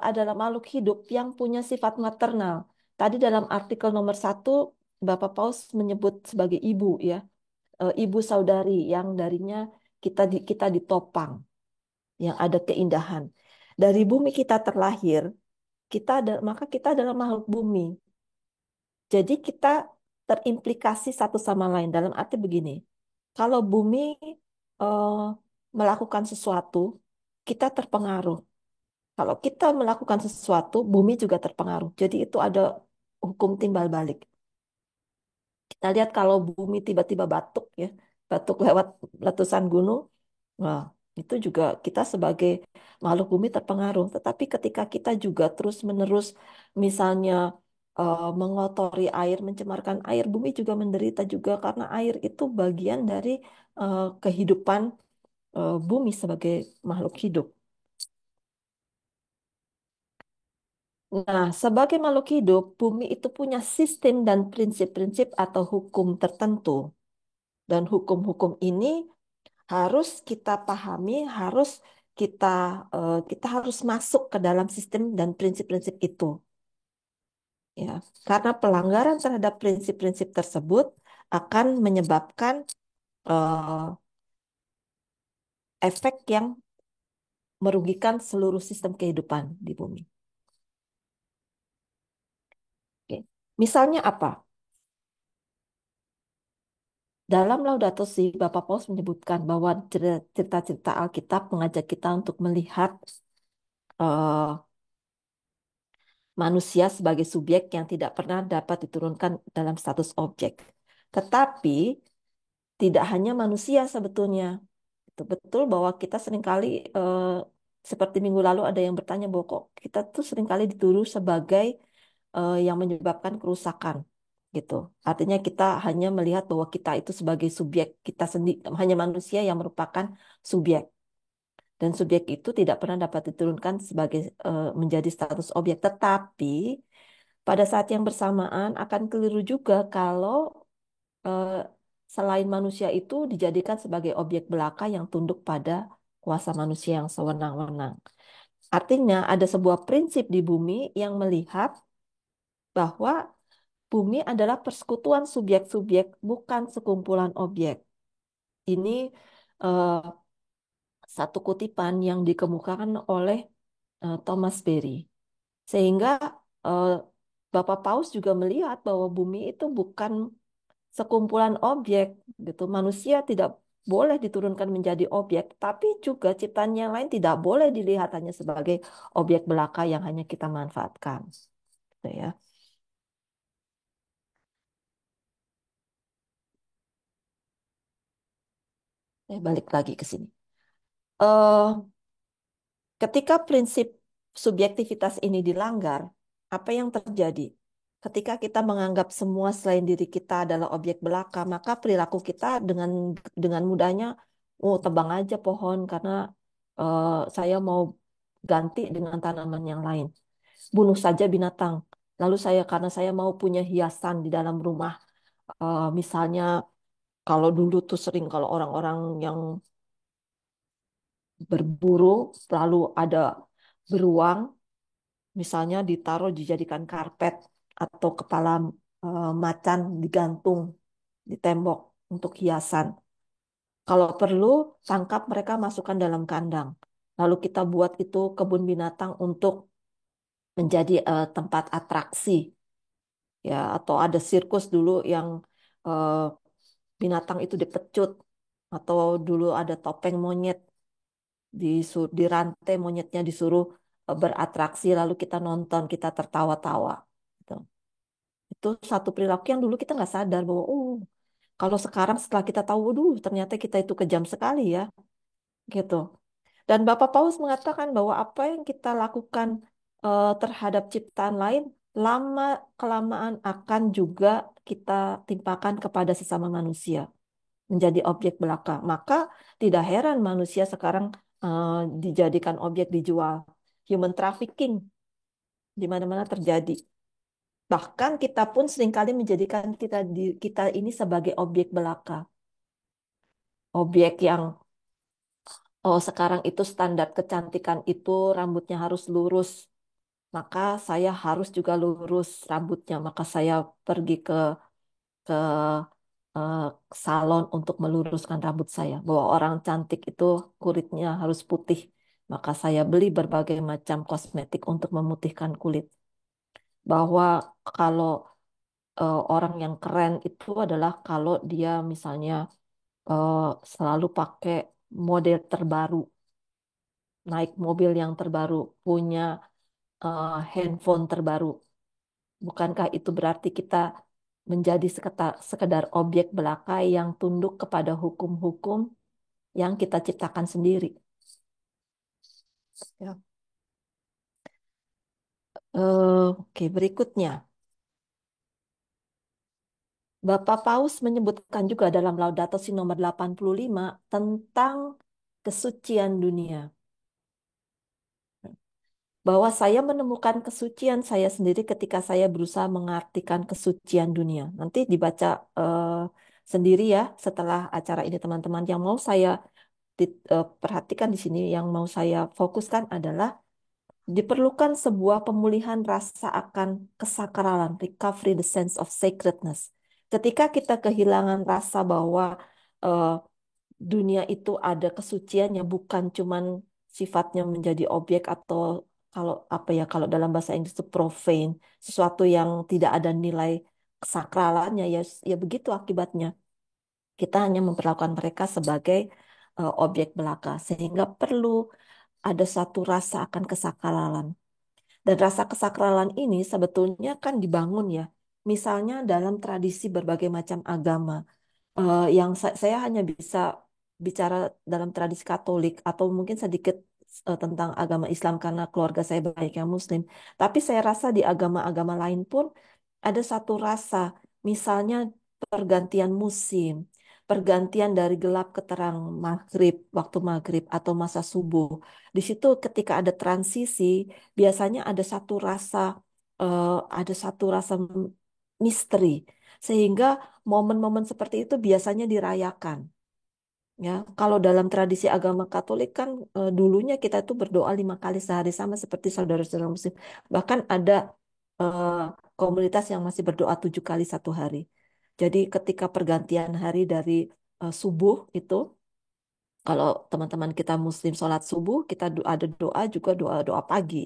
adalah makhluk hidup yang punya sifat maternal. Tadi dalam artikel nomor 1, Bapak Paus menyebut sebagai ibu ya, ibu saudari yang darinya kita ditopang, yang ada keindahan. Dari bumi kita terlahir, maka kita adalah makhluk bumi. Jadi kita terimplikasi satu sama lain dalam arti begini. Kalau bumi eh, melakukan sesuatu, kita terpengaruh. Kalau kita melakukan sesuatu, bumi juga terpengaruh. Jadi itu ada hukum timbal balik. Kita lihat kalau bumi tiba-tiba batuk ya, batuk lewat letusan gunung, nah itu juga kita sebagai makhluk bumi terpengaruh. Tetapi ketika kita juga terus-menerus misalnya mengotori air, mencemarkan air, bumi juga menderita juga karena air itu bagian dari kehidupan bumi sebagai makhluk hidup. Nah, sebagai makhluk hidup, bumi itu punya sistem dan prinsip-prinsip atau hukum tertentu. Dan hukum-hukum ini harus kita pahami, kita kita harus masuk ke dalam sistem dan prinsip-prinsip itu. Ya, karena pelanggaran terhadap prinsip-prinsip tersebut akan menyebabkan eh, efek yang merugikan seluruh sistem kehidupan di bumi. Oke. Misalnya apa? Dalam Laudato Si, Bapak Paus menyebutkan bahwa cerita-cerita Alkitab mengajak kita untuk melihat eh, manusia sebagai subjek yang tidak pernah dapat diturunkan dalam status objek. Tetapi tidak hanya manusia sebetulnya. Itu betul bahwa kita seringkali seperti minggu lalu ada yang bertanya bahwa kok kita tuh seringkali dituduh sebagai yang menyebabkan kerusakan gitu. Artinya kita hanya melihat bahwa kita itu sebagai subjek, kita sendiri hanya manusia yang merupakan subjek. Dan subjek itu tidak pernah dapat diturunkan sebagai menjadi status objek. Tetapi pada saat yang bersamaan akan keliru juga kalau eh, selain manusia itu dijadikan sebagai objek belaka yang tunduk pada kuasa manusia yang sewenang-wenang. Artinya ada sebuah prinsip di bumi yang melihat bahwa bumi adalah persekutuan subjek-subjek, bukan sekumpulan objek. Ini eh, satu kutipan yang dikemukakan oleh Thomas Berry. Sehingga eh, Bapak Paus juga melihat bahwa bumi itu bukan sekumpulan objek gitu. Manusia tidak boleh diturunkan menjadi objek, tapi juga ciptaan yang lain tidak boleh dilihat hanya sebagai objek belaka yang hanya kita manfaatkan. Gitu ya. Balik lagi ke sini. Eh, Ketika prinsip subjektivitas ini dilanggar, apa yang terjadi? Ketika kita menganggap semua selain diri kita adalah objek belaka, maka perilaku kita dengan mudahnya, oh tebang aja pohon karena eh, saya mau ganti dengan tanaman yang lain. Bunuh saja binatang. Lalu karena saya mau punya hiasan di dalam rumah, misalnya kalau dulu tuh sering kalau orang-orang yang berburu lalu ada beruang, misalnya ditaruh dijadikan karpet atau kepala macan digantung di tembok untuk hiasan. Kalau perlu, tangkap mereka masukkan dalam kandang. Lalu kita buat itu kebun binatang untuk menjadi tempat atraksi, ya. Atau ada sirkus dulu yang eh, binatang itu dipecut, atau dulu ada topeng monyet di rantai monyetnya disuruh beratraksi, lalu kita nonton, kita tertawa-tawa. Gitu. Itu satu perilaku yang dulu kita nggak sadar bahwa, kalau sekarang setelah kita tahu, ternyata kita itu kejam sekali ya, gitu. Dan Bapak Paus mengatakan bahwa apa yang kita lakukan terhadap ciptaan lain lama kelamaan akan juga kita timpakan kepada sesama manusia, menjadi objek belaka. Maka tidak heran manusia sekarang eh, dijadikan objek dijual. Human trafficking di mana-mana terjadi. Bahkan kita pun seringkali menjadikan kita ini sebagai objek belaka. Objek yang oh sekarang itu standar kecantikan itu rambutnya harus lurus. Maka saya harus juga lurus rambutnya. Maka saya pergi ke eh, salon untuk meluruskan rambut saya. Bahwa orang cantik itu kulitnya harus putih. Maka saya beli berbagai macam kosmetik untuk memutihkan kulit. Bahwa kalau orang yang keren itu adalah kalau dia misalnya eh, selalu pakai model terbaru, naik mobil yang terbaru, punya handphone terbaru. Bukankah itu berarti kita menjadi sekedar objek belaka yang tunduk kepada hukum-hukum yang kita ciptakan sendiri? Ya. Oke, berikutnya. Bapak Paus menyebutkan juga dalam Laudato Si nomor 85 tentang kesucian dunia. Bahwa saya menemukan kesucian saya sendiri ketika saya berusaha mengartikan kesucian dunia. Nanti dibaca sendiri ya setelah acara ini teman-teman. Yang mau saya perhatikan di sini, yang mau saya fokuskan adalah diperlukan sebuah pemulihan rasa akan kesakralan, recovery the sense of sacredness. Ketika kita kehilangan rasa bahwa eh, dunia itu ada kesuciannya, bukan cuman sifatnya menjadi objek atau kalau apa ya kalau dalam bahasa Inggris itu profane, sesuatu yang tidak ada nilai kesakralannya ya ya begitu akibatnya. Kita hanya memperlakukan mereka sebagai objek belaka sehingga perlu ada satu rasa akan kesakralan. Dan rasa kesakralan ini sebetulnya kan dibangun ya. Misalnya dalam tradisi berbagai macam agama yang saya hanya bisa bicara dalam tradisi Katolik atau mungkin sedikit tentang agama Islam karena keluarga saya banyak yang Muslim. Tapi saya rasa di agama-agama lain pun ada satu rasa, misalnya pergantian musim, pergantian dari gelap ke terang maghrib, waktu maghrib atau masa subuh. Di situ ketika ada transisi, biasanya ada satu rasa misteri sehingga momen-momen seperti itu biasanya dirayakan. Ya, kalau dalam tradisi agama Katolik kan dulunya kita itu berdoa 5 kali sehari sama seperti saudara-saudara Muslim. Bahkan ada eh, komunitas yang masih berdoa 7 kali satu hari. Jadi ketika pergantian hari dari subuh itu, kalau teman-teman kita Muslim sholat subuh, kita ada doa juga doa-doa pagi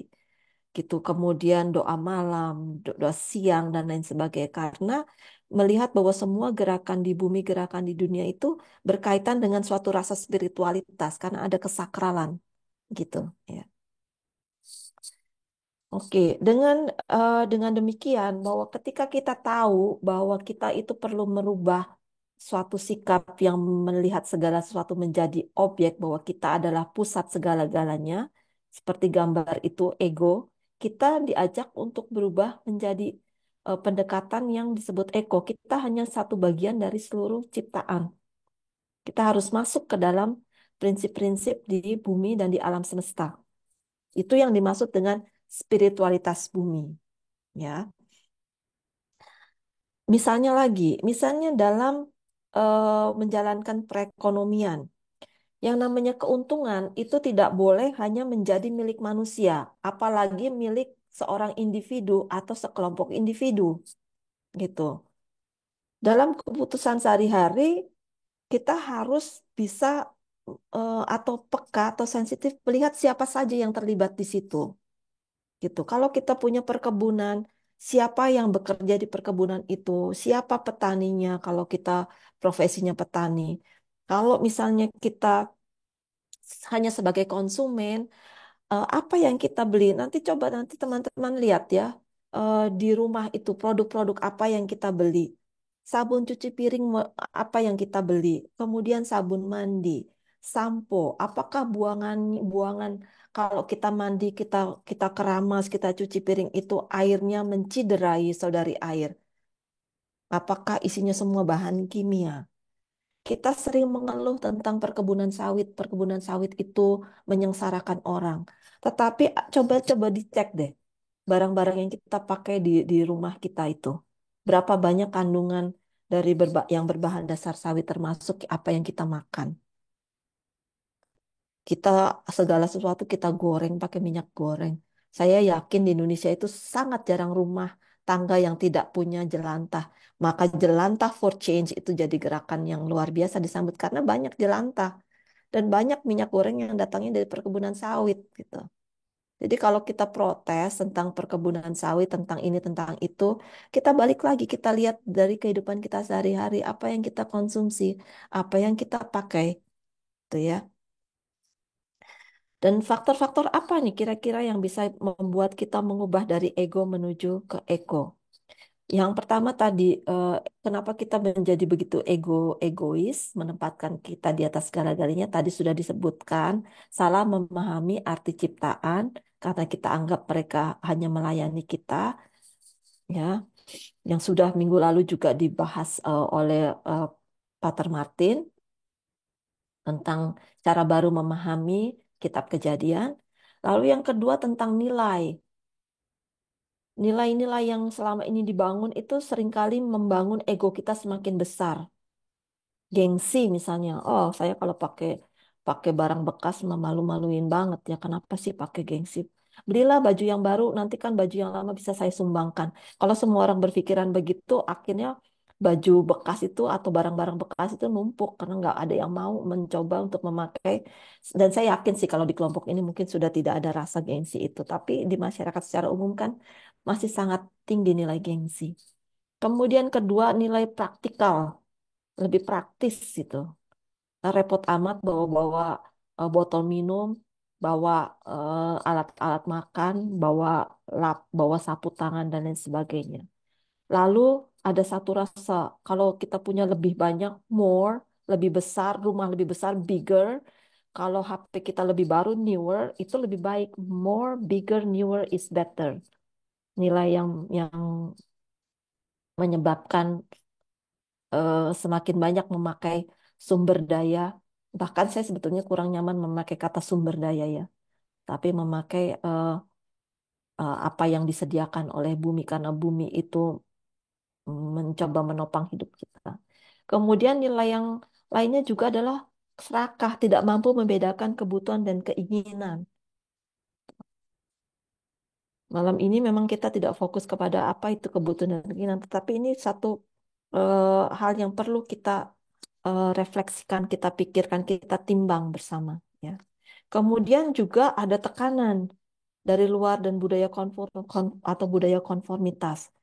gitu. Kemudian doa malam, doa siang dan lain sebagainya. Karena melihat bahwa semua gerakan di bumi, gerakan di dunia itu berkaitan dengan suatu rasa spiritualitas karena ada kesakralan gitu ya. Oke, dengan demikian bahwa ketika kita tahu bahwa kita itu perlu merubah suatu sikap yang melihat segala sesuatu menjadi objek bahwa kita adalah pusat segala-galanya, seperti gambar itu ego, kita diajak untuk berubah menjadi pendekatan yang disebut eko. Kita hanya satu bagian dari seluruh ciptaan. Kita harus masuk ke dalam prinsip-prinsip di bumi dan di alam semesta. Itu yang dimaksud dengan spiritualitas bumi, ya. Misalnya dalam menjalankan perekonomian, yang namanya keuntungan itu tidak boleh hanya menjadi milik manusia, apalagi milik seorang individu atau sekelompok individu, gitu. Dalam keputusan sehari-hari, kita harus bisa atau peka atau sensitif melihat siapa saja yang terlibat di situ. Gitu. Kalau kita punya perkebunan, siapa yang bekerja di perkebunan itu, siapa petaninya kalau kita profesinya petani. Kalau misalnya kita hanya sebagai konsumen, apa yang kita beli? Nanti teman-teman lihat ya, di rumah itu produk-produk apa yang kita beli. Sabun cuci piring apa yang kita beli, kemudian sabun mandi, sampo, apakah buangan buangan kalau kita mandi, kita keramas, kita cuci piring itu airnya menciderai saudari air? Apakah isinya semua bahan kimia? Kita sering mengeluh tentang perkebunan sawit. Perkebunan sawit itu menyengsarakan orang. Tetapi coba-coba dicek deh barang-barang yang kita pakai di rumah kita itu. Berapa banyak kandungan dari yang berbahan dasar sawit termasuk apa yang kita makan. Kita segala sesuatu kita goreng pakai minyak goreng. Saya yakin di Indonesia itu sangat jarang rumah tangga yang tidak punya jelantah. Maka jelantah for change itu jadi gerakan yang luar biasa disambut karena banyak jelantah dan banyak minyak goreng yang datangnya dari perkebunan sawit gitu. Jadi kalau kita protes tentang perkebunan sawit, tentang ini, tentang itu, kita balik lagi, kita lihat dari kehidupan kita sehari-hari, apa yang kita konsumsi, apa yang kita pakai, tuh ya. Dan faktor-faktor apa nih kira-kira yang bisa membuat kita mengubah dari ego menuju ke eko? Yang pertama tadi, eh, kenapa kita menjadi begitu egois, menempatkan kita di atas segala-galanya, tadi sudah disebutkan, salah memahami arti ciptaan, karena kita anggap mereka hanya melayani kita, ya, yang sudah minggu lalu juga dibahas oleh eh, Pater Martin, tentang cara baru memahami kitab Kejadian. Lalu yang kedua tentang nilai. Nilai-nilai yang selama ini dibangun itu seringkali membangun ego kita semakin besar. Gengsi misalnya, oh saya kalau pakai pakai barang bekas mah malu-maluin banget ya. Kenapa sih pakai gengsi? Belilah baju yang baru, nanti kan baju yang lama bisa saya sumbangkan. Kalau semua orang berpikiran begitu, akhirnya baju bekas itu atau barang-barang bekas itu numpuk karena nggak ada yang mau mencoba untuk memakai. Dan saya yakin sih kalau di kelompok ini mungkin sudah tidak ada rasa gengsi itu, tapi di masyarakat secara umum kan masih sangat tinggi nilai gengsi. Kemudian kedua, nilai praktikal, lebih praktis gitu. Repot amat bawa-bawa botol minum, bawa alat-alat makan, bawa bawa sapu tangan dan lain sebagainya. Lalu ada satu rasa, kalau kita punya lebih banyak, more, lebih besar, rumah lebih besar, bigger. Kalau HP kita lebih baru, newer, itu lebih baik. More, bigger, newer is better. Nilai yang menyebabkan semakin banyak memakai sumber daya. Bahkan saya sebetulnya kurang nyaman memakai kata sumber daya ya, tapi memakai apa yang disediakan oleh bumi karena bumi itu mencoba menopang hidup kita. Kemudian nilai yang lainnya juga adalah serakah, tidak mampu membedakan kebutuhan dan keinginan. Malam ini memang kita tidak fokus kepada apa itu kebutuhan dan keinginan, tetapi ini satu hal yang perlu kita refleksikan, kita pikirkan, kita timbang bersama. Ya. Kemudian juga ada tekanan dari luar dan budaya atau budaya konformitas.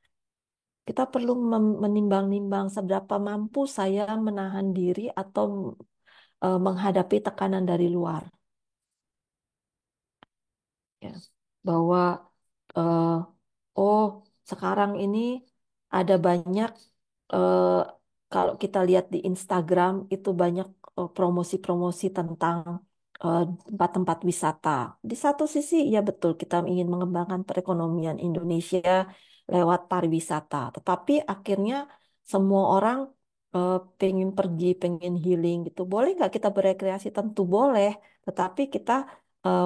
Kita perlu menimbang-nimbang seberapa mampu saya menahan diri atau menghadapi tekanan dari luar. Ya. Bahwa eh, oh sekarang ini ada banyak eh, kalau kita lihat di Instagram itu banyak promosi-promosi tentang eh, tempat-tempat wisata. Di satu sisi ya betul kita ingin mengembangkan perekonomian Indonesia lewat pariwisata, tetapi akhirnya semua orang pengen pergi, pengen healing gitu. Boleh nggak kita berekreasi? Tentu boleh, tetapi kita eh,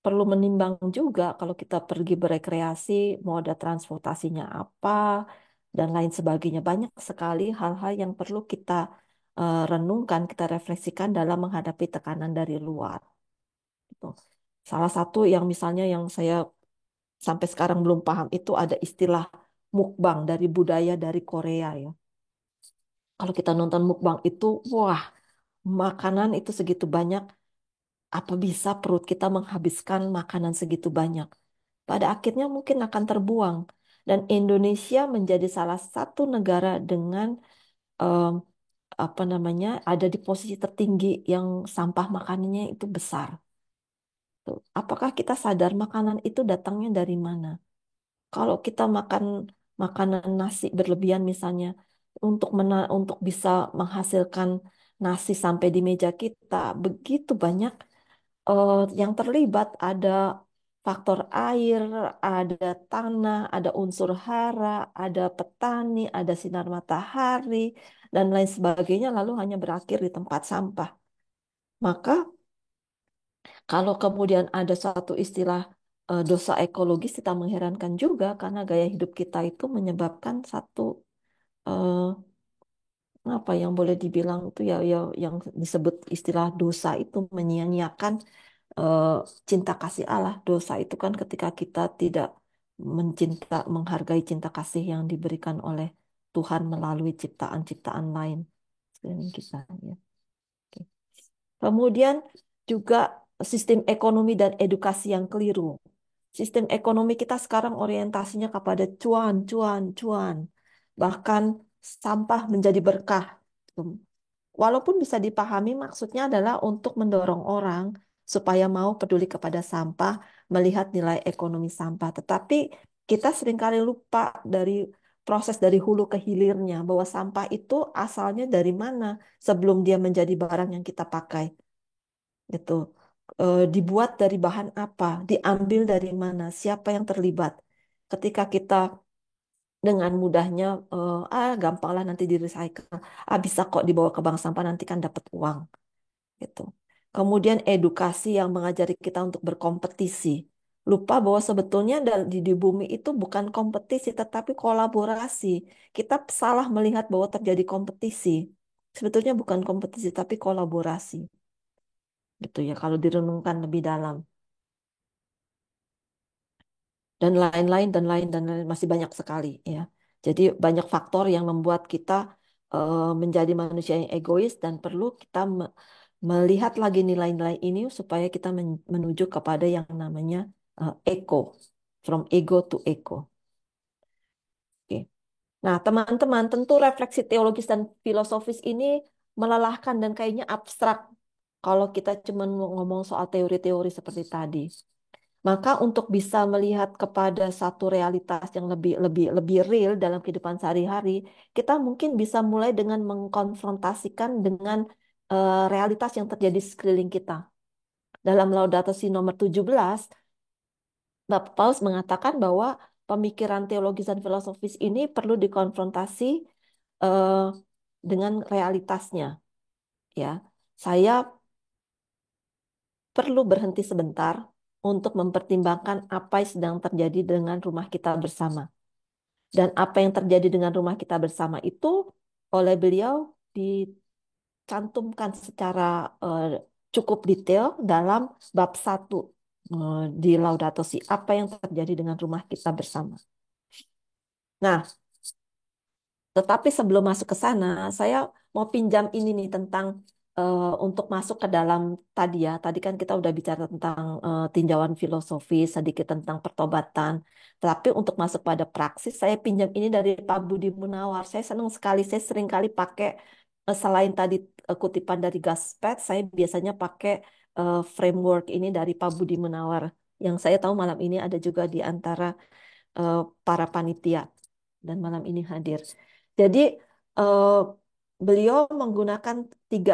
perlu menimbang juga kalau kita pergi berekreasi, moda transportasinya apa, dan lain sebagainya. Banyak sekali hal-hal yang perlu kita renungkan, kita refleksikan dalam menghadapi tekanan dari luar. Gitu. Salah satu yang misalnya yang saya sampai sekarang belum paham itu ada istilah mukbang dari budaya dari Korea ya. Kalau kita nonton mukbang itu, wah, makanan itu segitu banyak, apa bisa perut kita menghabiskan makanan segitu banyak? Pada akhirnya mungkin akan terbuang. Dan Indonesia menjadi salah satu negara dengan em, apa namanya ada di posisi tertinggi yang sampah makanannya itu besar. Tuh. Apakah kita sadar makanan itu datangnya dari mana? Kalau kita makan makanan nasi berlebihan misalnya untuk bisa menghasilkan nasi sampai di meja kita, begitu banyak yang terlibat. Ada faktor air, ada tanah, ada unsur hara, ada petani, ada sinar matahari, dan lain sebagainya, lalu hanya berakhir di tempat sampah. Maka kalau kemudian ada satu istilah dosa ekologis, kita mengherankan juga karena gaya hidup kita itu menyebabkan satu eh, apa yang boleh dibilang itu ya, ya yang disebut istilah dosa itu menyia-nyiakan eh, cinta kasih Allah. Dosa itu kan ketika kita tidak menghargai cinta kasih yang diberikan oleh Tuhan melalui ciptaan-ciptaan lain sekeliling kita. Ya. Oke. Kemudian juga sistem ekonomi dan edukasi yang keliru. Sistem ekonomi kita sekarang orientasinya kepada cuan, cuan, cuan. Bahkan sampah menjadi berkah. Walaupun bisa dipahami maksudnya adalah untuk mendorong orang supaya mau peduli kepada sampah, melihat nilai ekonomi sampah. Tetapi kita seringkali lupa dari proses dari hulu ke hilirnya, bahwa sampah itu asalnya dari mana sebelum dia menjadi barang yang kita pakai. Gitu. Dibuat dari bahan apa, diambil dari mana, siapa yang terlibat. Ketika kita dengan mudahnya, gampanglah nanti di recycle, bisa kok dibawa ke bank sampah nanti kan dapat uang gitu. Kemudian edukasi yang mengajari kita untuk berkompetisi. Lupa bahwa sebetulnya di bumi itu bukan kompetisi tetapi kolaborasi. Kita salah melihat bahwa terjadi kompetisi. Sebetulnya bukan kompetisi tapi kolaborasi. Gitu ya kalau direnungkan lebih dalam. Dan lain-lain dan lain dan lain masih banyak sekali ya. Jadi banyak faktor yang membuat kita menjadi manusia yang egois dan perlu kita melihat lagi nilai-nilai ini supaya kita menuju kepada yang namanya eco, from ego to eco. Oke. Nah, teman-teman, tentu refleksi teologis dan filosofis ini melelahkan dan kayaknya abstrak kalau kita cuma ngomong soal teori-teori seperti tadi. Maka untuk bisa melihat kepada satu realitas yang lebih lebih lebih real dalam kehidupan sehari-hari, kita mungkin bisa mulai dengan mengkonfrontasikan dengan realitas yang terjadi di sekeliling kita. Dalam Laudato Si nomor 17, Bapak Paus mengatakan bahwa pemikiran teologis dan filosofis ini perlu dikonfrontasi eh, dengan realitasnya. Ya, saya perlu berhenti sebentar untuk mempertimbangkan apa yang sedang terjadi dengan rumah kita bersama. Dan apa yang terjadi dengan rumah kita bersama itu oleh beliau dicantumkan secara eh, cukup detail dalam bab 1 di Laudato Si, apa yang terjadi dengan rumah kita bersama. Nah, tetapi sebelum masuk ke sana, saya mau pinjam ini nih tentang untuk masuk ke dalam tadi ya. Tadi kan kita udah bicara tentang tinjauan filosofis, sedikit tentang pertobatan. Tapi untuk masuk pada praksis, saya pinjam ini dari Pak Budi Munawar. Saya senang sekali, saya sering kali pakai selain tadi kutipan dari Gasped, saya biasanya pakai framework ini dari Pak Budi Munawar. Yang saya tahu malam ini ada juga di antara para panitia dan malam ini hadir. Jadi eh, beliau menggunakan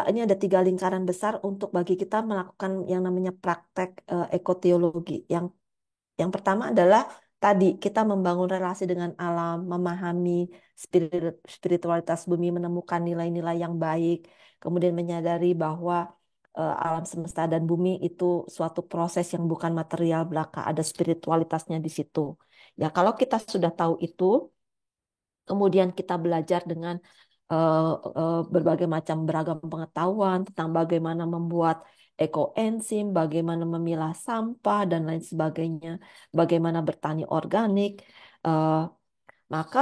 ini ada 3 lingkaran besar untuk bagi kita melakukan yang namanya praktek ekoteologi. Yang pertama adalah tadi kita membangun relasi dengan alam, memahami spiritualitas bumi, menemukan nilai-nilai yang baik, kemudian menyadari bahwa alam semesta dan bumi itu suatu proses yang bukan material belaka, ada spiritualitasnya di situ. Ya, kalau kita sudah tahu itu, kemudian kita belajar dengan eh, berbagai macam beragam pengetahuan tentang bagaimana membuat ekoenzim, bagaimana memilah sampah dan lain sebagainya, bagaimana bertani organik. eh, Maka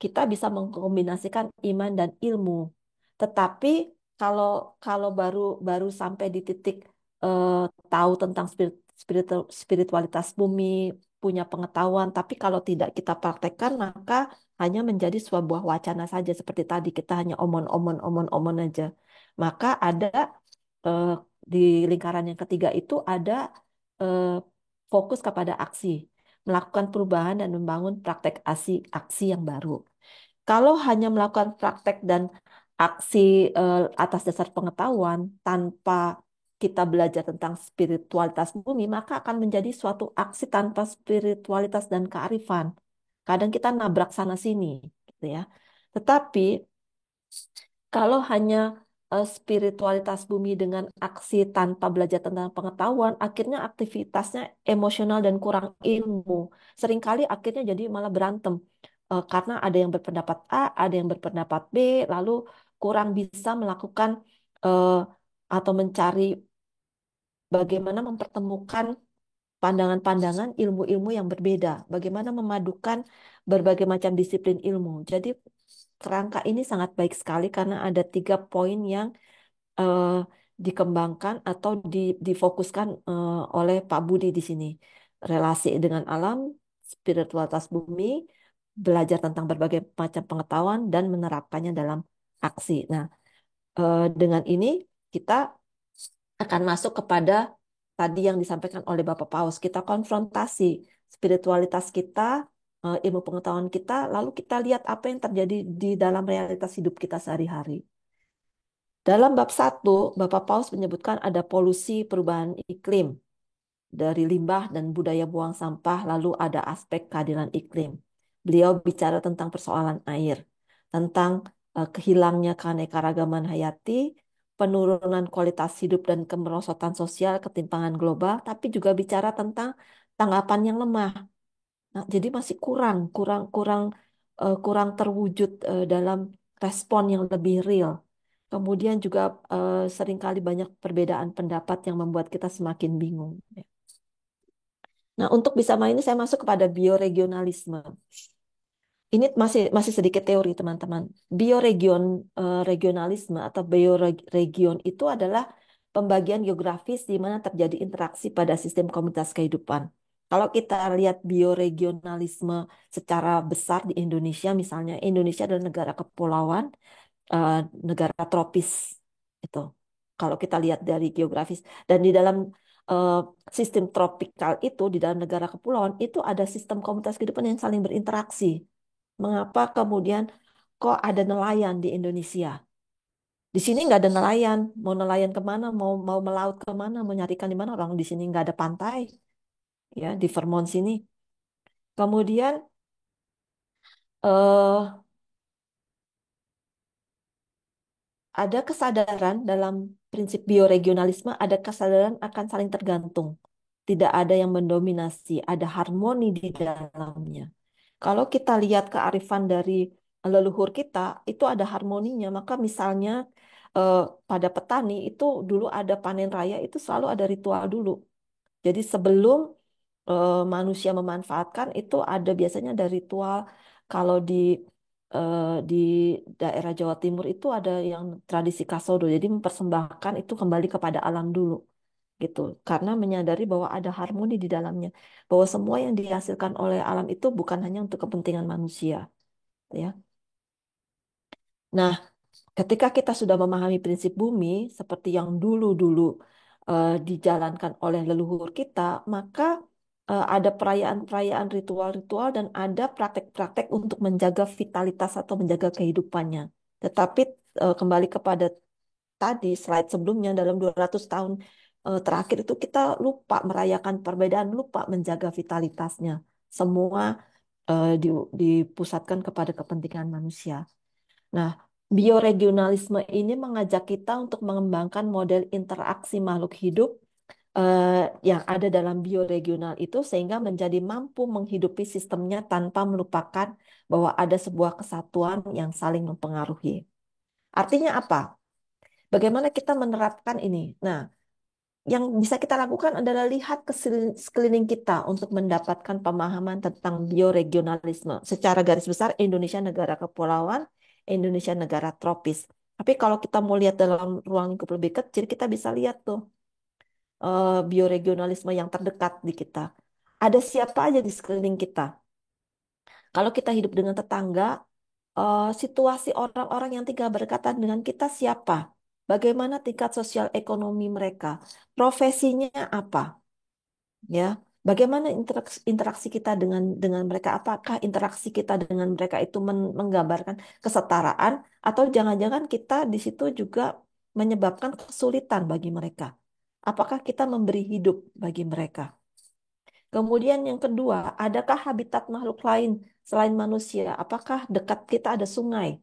kita bisa mengkombinasikan iman dan ilmu. Tetapi kalau kalau baru baru sampai di titik eh, tahu tentang spiritualitas bumi, punya pengetahuan, tapi kalau tidak kita praktekkan, maka hanya menjadi sebuah wacana saja seperti tadi kita hanya omon-omon aja. Maka ada eh, di lingkaran yang ketiga itu ada eh, fokus kepada aksi, melakukan perubahan dan membangun praktek aksi yang baru. Kalau hanya melakukan praktek dan aksi atas dasar pengetahuan tanpa kita belajar tentang spiritualitas bumi, maka akan menjadi suatu aksi tanpa spiritualitas dan kearifan. Kadang kita nabrak sana sini, gitu ya. Tetapi kalau hanya spiritualitas bumi dengan aksi tanpa belajar tentang pengetahuan, akhirnya aktivitasnya emosional dan kurang ilmu. Seringkali akhirnya jadi malah berantem. Karena ada yang berpendapat A, ada yang berpendapat B, lalu kurang bisa melakukan eh, atau mencari bagaimana mempertemukan pandangan-pandangan ilmu-ilmu yang berbeda, bagaimana memadukan berbagai macam disiplin ilmu. Jadi kerangka ini sangat baik sekali karena ada 3 poin yang eh, dikembangkan atau difokuskan oleh Pak Budi di sini. Relasi dengan alam, spiritualitas bumi, belajar tentang berbagai macam pengetahuan dan menerapkannya dalam aksi. Nah, dengan ini kita akan masuk kepada tadi yang disampaikan oleh Bapak Paus. Kita konfrontasi spiritualitas kita, ilmu pengetahuan kita, lalu kita lihat apa yang terjadi di dalam realitas hidup kita sehari-hari. Dalam bab 1, Bapak Paus menyebutkan ada polusi perubahan iklim dari limbah dan budaya buang sampah, lalu ada aspek keadilan iklim. Beliau bicara tentang persoalan air, tentang kehilangnya keanekaragaman hayati, penurunan kualitas hidup dan kemerosotan sosial, ketimpangan global, tapi juga bicara tentang tanggapan yang lemah. Nah, jadi masih kurang, kurang, kurang, kurang terwujud dalam respon yang lebih real. Kemudian juga seringkali banyak perbedaan pendapat yang membuat kita semakin bingung. Nah, untuk bisa main ini saya masuk kepada bioregionalisme. Ini masih masih sedikit teori, teman-teman. Regionalisme atau bioregion itu adalah pembagian geografis di mana terjadi interaksi pada sistem komunitas kehidupan. Kalau kita lihat bioregionalisme secara besar di Indonesia, misalnya Indonesia adalah negara kepulauan, eh, negara tropis itu. Kalau kita lihat dari geografis dan di dalam eh, sistem tropikal itu di dalam negara kepulauan itu ada sistem komunitas kehidupan yang saling berinteraksi. Mengapa kemudian kok ada nelayan di Indonesia? Di sini nggak ada nelayan. Mau nelayan kemana? Mau mau melaut kemana? Mau nyari ikan di mana? Orang di sini nggak ada pantai, ya di Vermont sini. Kemudian eh, ada kesadaran dalam prinsip bioregionalisme, ada kesadaran akan saling tergantung. Tidak ada yang mendominasi, ada harmoni di dalamnya. Kalau kita lihat kearifan dari leluhur kita, itu ada harmoninya. Maka misalnya eh, pada petani itu dulu ada panen raya, itu selalu ada ritual dulu. Jadi sebelum manusia memanfaatkan itu ada biasanya ada ritual. Kalau eh, di daerah Jawa Timur itu ada yang tradisi kasodo, jadi mempersembahkan itu kembali kepada alam dulu gitu. Karena menyadari bahwa ada harmoni di dalamnya, bahwa semua yang dihasilkan oleh alam itu bukan hanya untuk kepentingan manusia, ya. Nah, ketika kita sudah memahami prinsip bumi seperti yang dulu-dulu dijalankan oleh leluhur kita, maka ada perayaan-perayaan ritual-ritual dan ada praktek-praktek untuk menjaga vitalitas atau menjaga kehidupannya. Tetapi kembali kepada tadi slide sebelumnya dalam 200 tahun terakhir itu kita lupa merayakan perbedaan, lupa menjaga vitalitasnya. Semua dipusatkan kepada kepentingan manusia. Nah, bioregionalisme ini mengajak kita untuk mengembangkan model interaksi makhluk hidup yang ada dalam bioregional itu sehingga menjadi mampu menghidupi sistemnya tanpa melupakan bahwa ada sebuah kesatuan yang saling mempengaruhi. Artinya apa? Bagaimana kita menerapkan ini? Nah, yang bisa kita lakukan adalah lihat ke sekeliling kita untuk mendapatkan pemahaman tentang bioregionalisme. Secara garis besar, Indonesia negara kepulauan, Indonesia negara tropis. Tapi kalau kita mau lihat dalam ruang lingkup lebih kecil, kita bisa lihat tuh bioregionalisme yang terdekat di kita. Ada siapa aja di sekeliling kita. Kalau kita hidup dengan tetangga, situasi orang-orang yang tinggal berdekatan dengan kita siapa? Bagaimana tingkat sosial ekonomi mereka? Profesinya apa? Ya. Bagaimana interaksi kita dengan mereka? Apakah interaksi kita dengan mereka itu menggambarkan kesetaraan atau jangan-jangan kita di situ juga menyebabkan kesulitan bagi mereka? Apakah kita memberi hidup bagi mereka? Kemudian yang kedua, adakah habitat makhluk lain selain manusia? Apakah dekat kita ada sungai?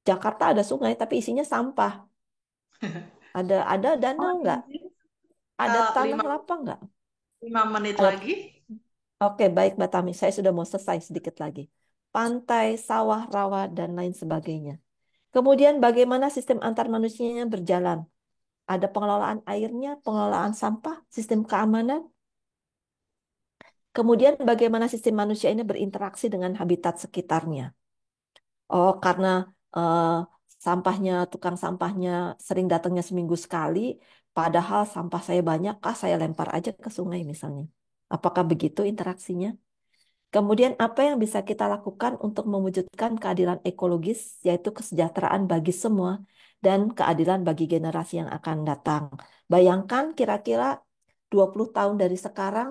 Jakarta ada sungai tapi isinya sampah. Ada Oh, danau nggak? izin, Ada tanah lima, lapang nggak? 5 menit Ada. lagi. Oke, baik Mbak Tami. Saya sudah mau selesai sedikit lagi. Pantai, sawah, rawa, dan lain sebagainya. Kemudian bagaimana sistem antar manusianya berjalan? Ada pengelolaan airnya, pengelolaan sampah, sistem keamanan. Kemudian bagaimana sistem manusia ini berinteraksi dengan habitat sekitarnya. Oh, karena eh, tukang sampahnya sering datangnya seminggu sekali, padahal sampah saya banyak, saya lempar aja ke sungai misalnya. Apakah begitu interaksinya? Kemudian apa yang bisa kita lakukan untuk mewujudkan keadilan ekologis, yaitu kesejahteraan bagi semua dan keadilan bagi generasi yang akan datang. Bayangkan kira-kira 20 tahun dari sekarang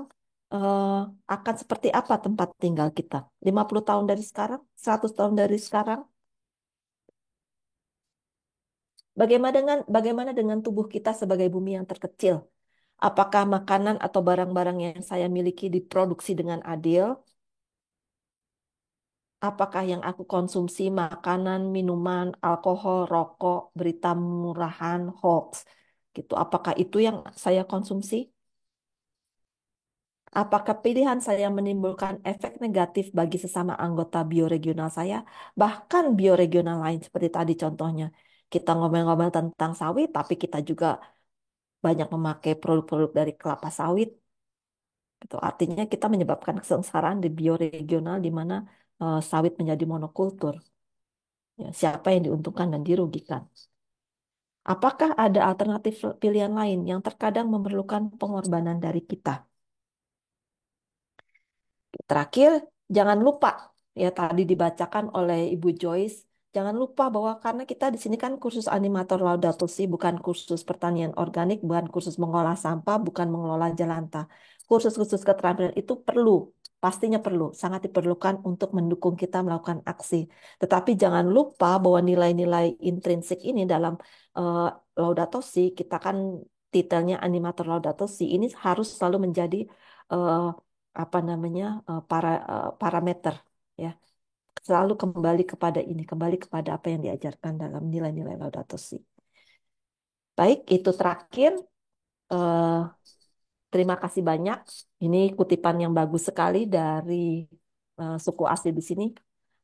eh, akan seperti apa tempat tinggal kita? 50 tahun dari sekarang, 100 tahun dari sekarang. Bagaimana dengan tubuh kita sebagai bumi yang terkecil? Apakah makanan atau barang-barang yang saya miliki diproduksi dengan adil? Apakah yang aku konsumsi makanan, minuman, alkohol, rokok, berita murahan, hoax, gitu. Apakah itu yang saya konsumsi? Apakah pilihan saya menimbulkan efek negatif bagi sesama anggota bioregional saya, bahkan bioregional lain seperti tadi contohnya. Kita ngomel-ngomel tentang sawit, tapi kita juga banyak memakai produk-produk dari kelapa sawit. Gitu. Artinya kita menyebabkan kesengsaraan di bioregional di mana sawit menjadi monokultur. Ya, siapa yang diuntungkan dan dirugikan? Apakah ada alternatif pilihan lain yang terkadang memerlukan pengorbanan dari kita? Terakhir, jangan lupa ya tadi dibacakan oleh Ibu Joyce, jangan lupa bahwa karena kita di sini kan kursus animator Laudato Si, bukan kursus pertanian organik, bukan kursus mengolah sampah, bukan mengelola jelantah. Kursus-kursus keterampilan itu perlu, pastinya perlu, sangat diperlukan untuk mendukung kita melakukan aksi. Tetapi jangan lupa bahwa nilai-nilai intrinsik ini dalam eh, Laudato Si, kita kan titelnya animator Laudato Si, ini harus selalu menjadi eh, apa namanya parameter ya, selalu kembali kepada ini, kembali kepada apa yang diajarkan dalam nilai-nilai Laudato Si. Baik, itu terakhir. Eh, Terima kasih banyak. Ini kutipan yang bagus sekali dari suku asli di sini.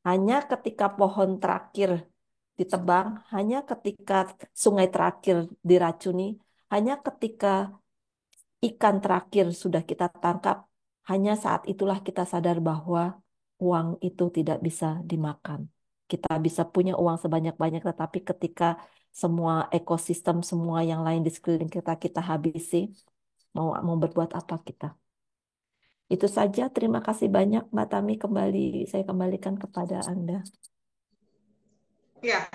Hanya ketika pohon terakhir ditebang, hanya ketika sungai terakhir diracuni, hanya ketika ikan terakhir sudah kita tangkap, hanya saat itulah kita sadar bahwa uang itu tidak bisa dimakan. Kita bisa punya uang sebanyak-banyak, tetapi ketika semua ekosistem, semua yang lain di sekeliling kita kita habisi, mau berbuat apa kita? Itu saja. Terima kasih banyak, Mbak Tami. Saya kembalikan kepada Anda. Ya,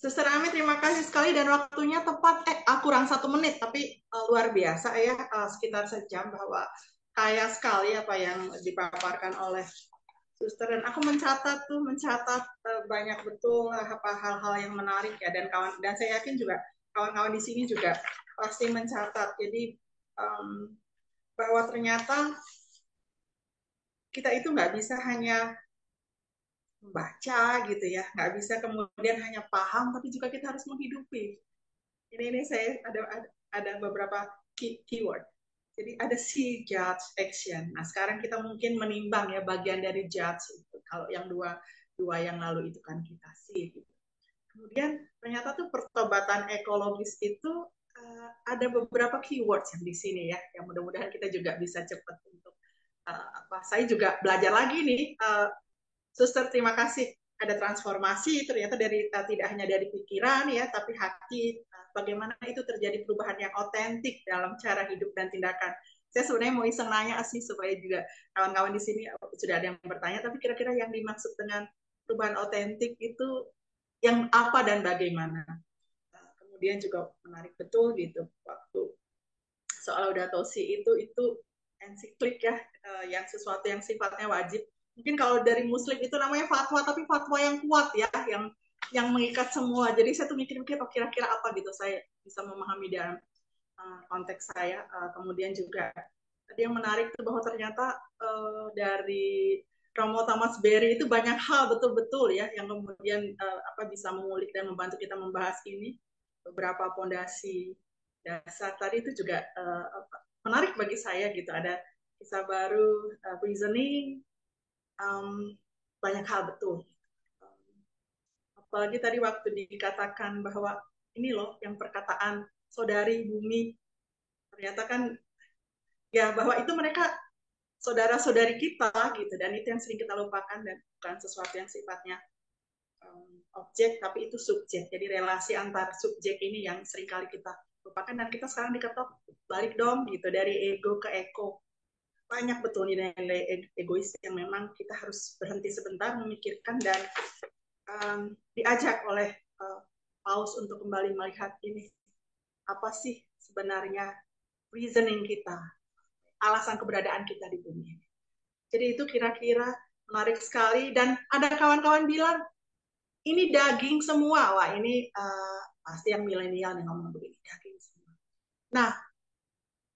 Suster Ami, terima kasih sekali dan waktunya tepat. Kurang 1 menit, tapi luar biasa ya, sekitar sejam bahwa kaya sekali apa yang dipaparkan oleh Suster, dan aku mencatat banyak betul apa hal-hal yang menarik ya, dan saya yakin juga kawan-kawan di sini juga pasti mencatat. Jadi bahwa ternyata kita itu nggak bisa hanya membaca gitu ya, nggak bisa kemudian hanya paham, tapi juga kita harus menghidupi. Ini saya ada beberapa keyword. Jadi ada see, judge, action. Nah sekarang kita mungkin menimbang ya bagian dari judge itu. Kalau yang dua yang lalu itu kan kita see. Gitu. Kemudian ternyata tuh pertobatan ekologis itu ada beberapa keywords yang di sini ya, yang mudah-mudahan kita juga bisa cepat untuk apa. Saya juga belajar lagi nih, Suster. Terima kasih. Ada transformasi ternyata dari tidak hanya dari pikiran ya, tapi hati. Bagaimana itu terjadi perubahan yang otentik dalam cara hidup dan tindakan. Saya sebenarnya mau iseng nanya sih supaya juga kawan-kawan di sini sudah ada yang bertanya, tapi kira-kira yang dimaksud dengan perubahan otentik itu yang apa dan bagaimana. Kemudian juga menarik betul gitu waktu soal Laudato Si itu ensiklik ya, yang sesuatu yang sifatnya wajib. Mungkin kalau dari Muslim itu namanya fatwa, tapi fatwa yang kuat ya, yang mengikat semua. Jadi saya tuh mikir-mikir, oh kira-kira apa gitu saya bisa memahami dalam konteks saya. Kemudian juga tadi yang menarik itu bahwa ternyata dari Romo Thomas Berry itu banyak hal betul-betul ya yang kemudian bisa mengulik dan membantu kita membahas ini. Beberapa pondasi dasar tadi itu juga menarik bagi saya gitu. Ada kisah baru, reasoning, banyak hal betul. Apalagi tadi waktu dikatakan bahwa ini loh yang perkataan saudari bumi, ternyata kan ya bahwa itu mereka saudara-saudari kita gitu, dan itu yang sering kita lupakan dan bukan sesuatu yang sifatnya objek tapi itu subjek. Jadi relasi antar subjek ini yang seringkali kita lupakan dan kita sekarang diketok balik dong gitu dari ego ke eko. Banyak betul nilai-nilai egois yang memang kita harus berhenti sebentar memikirkan dan diajak oleh Paus untuk kembali melihat ini apa sih sebenarnya reasoning kita, alasan keberadaan kita di bumi. Jadi itu kira-kira menarik sekali dan ada kawan-kawan bilang ini daging semua. Wah ini pasti yang milenial yang ngomong begini daging semua. Nah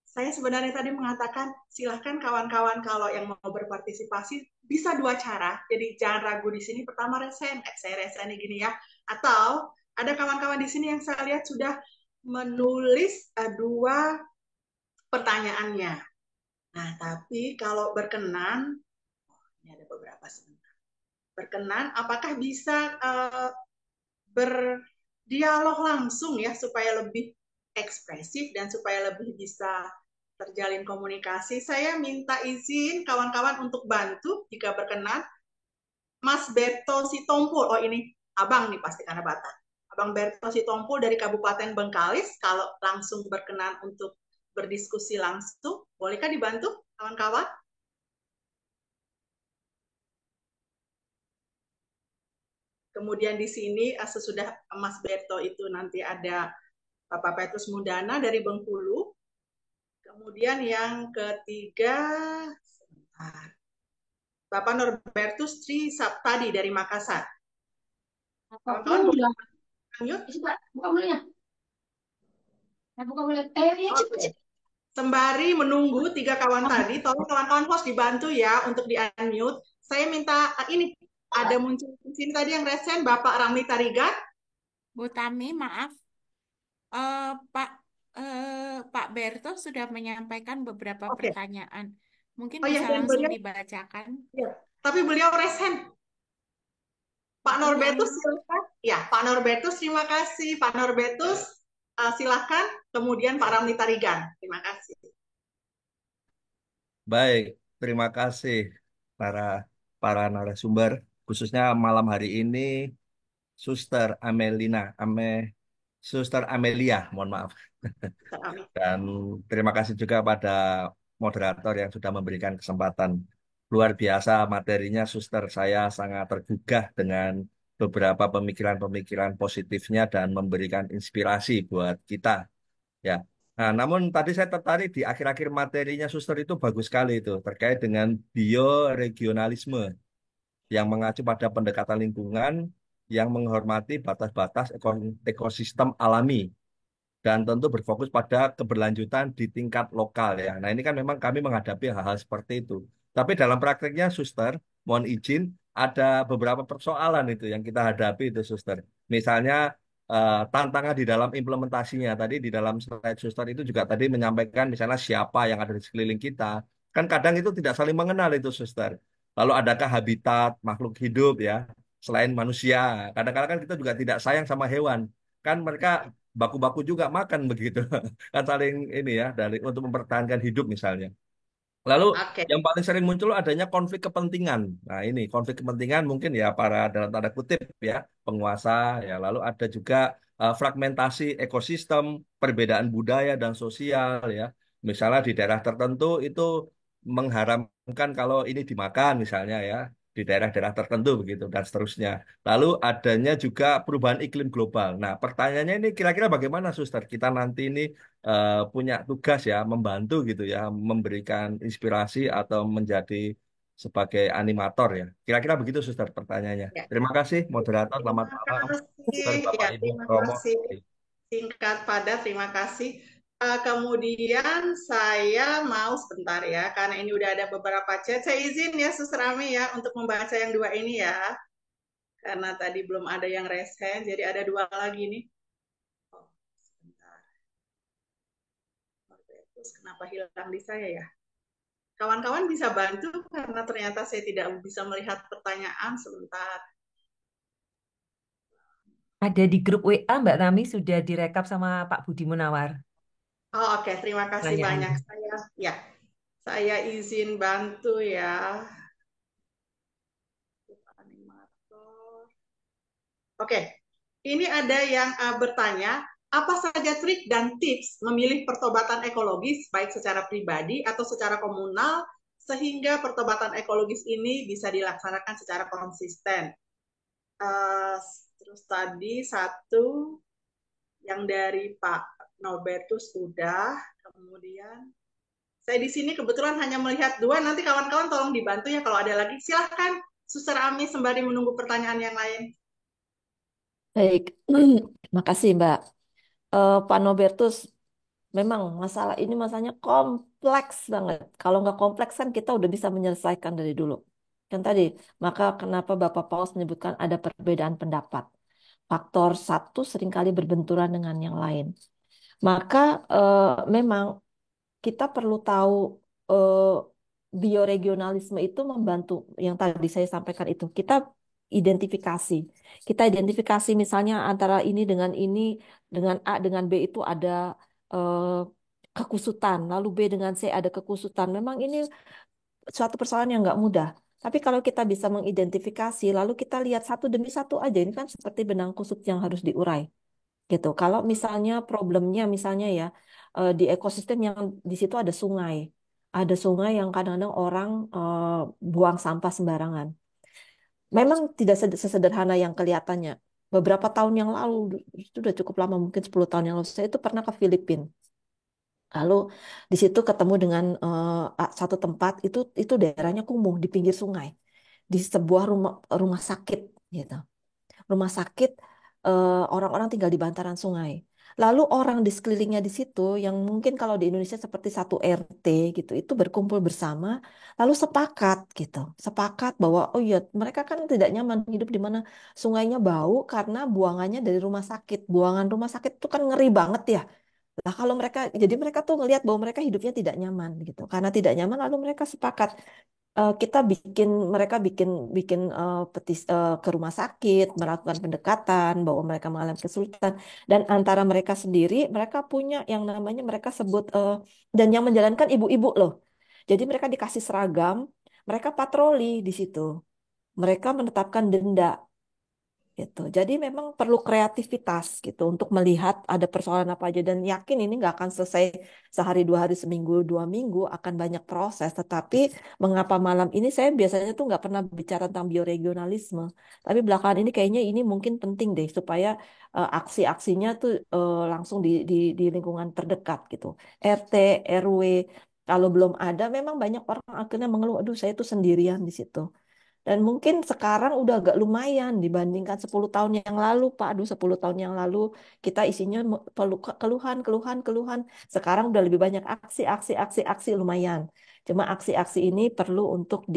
saya sebenarnya tadi mengatakan silahkan kawan-kawan kalau yang mau berpartisipasi bisa dua cara. Jadi jangan ragu di sini. Pertama resen, saya resen gini ya. Atau ada kawan-kawan di sini yang saya lihat sudah menulis dua pertanyaannya. Nah tapi kalau berkenan, ini ada beberapa sebentar. Berkenan, apakah bisa berdialog langsung ya supaya lebih ekspresif dan supaya lebih bisa terjalin komunikasi. Saya minta izin kawan-kawan untuk bantu jika berkenan. Mas Berto Sitompul, oh ini abang nih pasti karena Batak. Abang Berto Sitompul dari Kabupaten Bengkalis, kalau langsung berkenan untuk berdiskusi langsung, bolehkah dibantu kawan-kawan? Kemudian di sini sesudah Mas Berto itu nanti ada Bapak Petrus Mundana dari Bengkulu. Kemudian yang ketiga, sebentar. Bapak Norbertus Tri Saptadi dari Makassar. Kawan-kawan boleh unmute? Buka mulanya. Buka mulanya. Ya, cepet. Sembari menunggu tiga kawan tadi, tolong kawan-kawan host dibantu ya untuk di-unmute. Saya minta ini ada muncul di sini tadi yang resen Bapak Ramli Tarigan. Bu Tami, maaf. Pak Berto sudah menyampaikan beberapa pertanyaan. Mungkin bisa langsung dibacakan. Ya, tapi beliau resen. Pak Norbertus silakan. Ya, Pak Norbertus terima kasih. Pak Norbertus silakan. Kemudian Pak Ramli Tarigan. Terima kasih. Baik, terima kasih para narasumber, khususnya malam hari ini Suster Amelia, mohon maaf. Dan terima kasih juga pada moderator yang sudah memberikan kesempatan. Luar biasa materinya, Suster. Saya sangat tergugah dengan beberapa pemikiran-pemikiran positifnya dan memberikan inspirasi buat kita. Ya. Nah, namun tadi saya tertarik di akhir-akhir materinya Suster itu bagus sekali itu terkait dengan bioregionalisme yang mengacu pada pendekatan lingkungan yang menghormati batas-batas ekosistem alami dan tentu berfokus pada keberlanjutan di tingkat lokal ya. Nah, ini kan memang kami menghadapi hal-hal seperti itu. Tapi dalam prakteknya, Suster, mohon izin, ada beberapa persoalan itu yang kita hadapi itu, Suster. Misalnya tantangan di dalam implementasinya. Tadi di dalam slide Suster itu juga tadi menyampaikan misalnya siapa yang ada di sekeliling kita. Kan kadang itu tidak saling mengenal itu, Suster. Lalu adakah habitat makhluk hidup ya, selain manusia. Kadang-kadang kan kita juga tidak sayang sama hewan. Kan mereka baku-baku juga makan begitu kan saling ini ya dari untuk mempertahankan hidup misalnya. Lalu yang paling sering muncul adanya konflik kepentingan. Nah ini konflik kepentingan mungkin ya para dalam tanda kutip ya penguasa ya. Lalu ada juga fragmentasi ekosistem, perbedaan budaya dan sosial ya. Misalnya di daerah tertentu itu mengharamkan kalau ini dimakan misalnya ya. di daerah-daerah tertentu begitu dan seterusnya. Lalu adanya juga perubahan iklim global. Nah, pertanyaannya ini kira-kira bagaimana, Suster? Kita nanti ini punya tugas ya, membantu gitu ya, memberikan inspirasi atau menjadi sebagai animator ya. Kira-kira begitu, Suster, pertanyaannya. Ya. Terima kasih, moderator. Selamat Terima malam, Suster, kasih. Bapak Ya, Ibu, terima Romo. kasih. Singkat padat, terima kasih. Kemudian saya mau sebentar ya, karena ini udah ada beberapa chat. Saya izin ya, Suster Ami ya, untuk membaca yang dua ini ya. Karena tadi belum ada yang raise hand, jadi ada dua lagi nih. Oh, sebentar. Terus kenapa hilang di saya ya? Kawan-kawan bisa bantu karena ternyata saya tidak bisa melihat pertanyaan sebentar. Ada di grup WA Mbak Tami sudah direkap sama Pak Budi Munawar. Oh, oke. Terima kasih banyak. Pertanyaannya. Saya izin bantu ya. Oke, ini ada yang bertanya, apa saja trik dan tips memilih pertobatan ekologis baik secara pribadi atau secara komunal sehingga pertobatan ekologis ini bisa dilaksanakan secara konsisten. Terus tadi satu yang dari Pak Norbertus sudah, kemudian saya di sini kebetulan hanya melihat dua, nanti kawan-kawan tolong dibantu ya kalau ada lagi. Silahkan, Suster Ami sembari menunggu pertanyaan yang lain. Baik, makasih Mbak. Pak Nobertus, memang masalah ini masalahnya kompleks banget. Kalau nggak kompleks kan kita udah bisa menyelesaikan dari dulu. Kan tadi, maka kenapa Bapak Paus menyebutkan ada perbedaan pendapat. Faktor satu seringkali berbenturan dengan yang lain. Maka memang kita perlu tahu eh, bioregionalisme itu membantu yang tadi saya sampaikan itu. Identifikasi. Kita identifikasi misalnya antara ini dengan A dengan B itu ada eh, kekusutan, lalu B dengan C ada kekusutan. Memang ini suatu persoalan yang nggak mudah. Tapi kalau kita bisa mengidentifikasi, lalu kita lihat satu demi satu aja, ini kan seperti benang kusut yang harus diurai gitu. Kalau misalnya problemnya misalnya ya di ekosistem yang di situ ada sungai. Ada sungai yang kadang-kadang orang buang sampah sembarangan. Memang tidak sesederhana yang kelihatannya. Beberapa tahun yang lalu, itu sudah cukup lama, mungkin 10 tahun yang lalu, saya itu pernah ke Filipina. Lalu di situ ketemu dengan satu tempat, itu daerahnya kumuh di pinggir sungai. Di sebuah rumah rumah sakit gitu. Rumah sakit orang-orang tinggal di bantaran sungai. Lalu orang di sekelilingnya di situ yang mungkin kalau di Indonesia seperti satu RT gitu, itu berkumpul bersama, lalu sepakat gitu, sepakat bahwa oh iya mereka kan tidak nyaman hidup di mana sungainya bau karena buangannya dari rumah sakit. Buangan rumah sakit itu kan ngeri banget ya. Nah, kalau jadi mereka tuh ngelihat bahwa mereka hidupnya tidak nyaman gitu. Karena tidak nyaman, lalu mereka sepakat kita mereka bikin bikin ke rumah sakit, melakukan pendekatan bahwa mereka mengalami kesulitan dan antara mereka sendiri mereka punya yang namanya mereka sebut dan yang menjalankan ibu-ibu loh. Jadi mereka dikasih seragam, mereka patroli di situ. Mereka menetapkan denda gitu. Jadi memang perlu kreativitas gitu untuk melihat ada persoalan apa aja dan yakin ini nggak akan selesai sehari dua hari seminggu dua minggu akan banyak proses. Tetapi mengapa malam ini saya biasanya tuh nggak pernah bicara tentang bioregionalisme, tapi belakangan ini kayaknya ini mungkin penting deh supaya aksi-aksinya tuh langsung di lingkungan terdekat gitu. RT, RW kalau belum ada memang banyak orang akhirnya mengeluh, aduh saya tuh sendirian di situ. Dan mungkin sekarang udah agak lumayan dibandingkan 10 tahun yang lalu, Pak. Aduh, 10 tahun yang lalu kita isinya keluhan, keluhan, keluhan. Sekarang udah lebih banyak aksi, aksi, aksi, aksi lumayan. Cuma aksi-aksi ini perlu untuk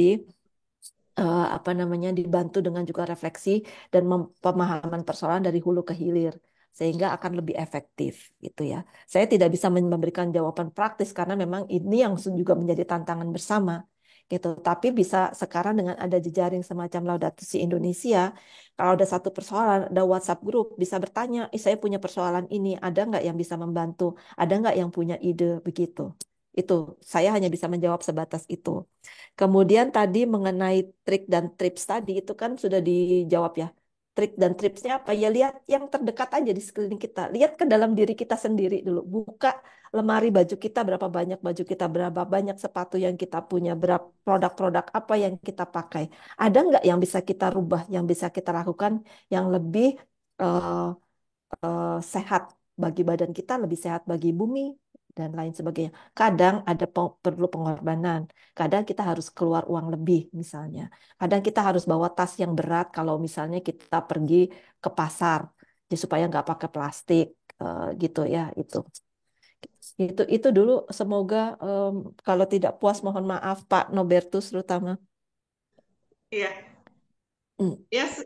apa namanya dibantu dengan juga refleksi dan pemahaman persoalan dari hulu ke hilir sehingga akan lebih efektif gitu ya. Saya tidak bisa memberikan jawaban praktis karena memang ini yang juga menjadi tantangan bersama gitu. Tapi bisa sekarang dengan ada jejaring semacam Laudato Si Indonesia, kalau ada satu persoalan, ada WhatsApp grup bisa bertanya, saya punya persoalan ini, ada nggak yang bisa membantu? Ada nggak yang punya ide begitu? Itu saya hanya bisa menjawab sebatas itu. Kemudian tadi mengenai trik dan tips tadi itu kan sudah dijawab ya. trik dan tripsnya apa? Ya lihat yang terdekat aja di sekeliling kita. Lihat ke dalam diri kita sendiri dulu. Buka lemari baju kita, berapa banyak baju kita, berapa banyak sepatu yang kita punya, berapa produk-produk apa yang kita pakai. Ada nggak yang bisa kita rubah, yang bisa kita lakukan yang lebih eh, sehat bagi badan kita, lebih sehat bagi bumi, dan lain sebagainya. Kadang ada perlu pengorbanan. Kadang kita harus keluar uang lebih, misalnya. Kadang kita harus bawa tas yang berat kalau misalnya kita pergi ke pasar, ya, supaya nggak pakai plastik, gitu ya. Itu dulu. Semoga kalau tidak puas, mohon maaf Pak Nobertus terutama. Iya. Hmm. Yes,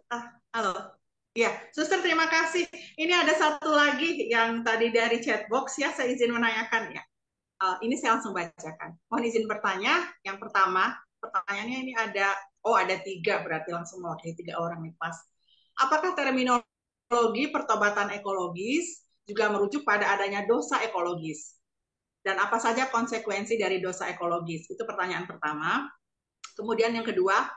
halo. Ya, Suster terima kasih. Ini ada satu lagi yang tadi dari chat box ya, saya izin menanyakan ya. Ini saya langsung bacakan. Mohon izin bertanya. Yang pertama, pertanyaannya ini ada tiga, berarti langsung mewakili tiga orang nih pas. Apakah terminologi pertobatan ekologis juga merujuk pada adanya dosa ekologis? Dan apa saja konsekuensi dari dosa ekologis? Itu pertanyaan pertama. Kemudian yang kedua,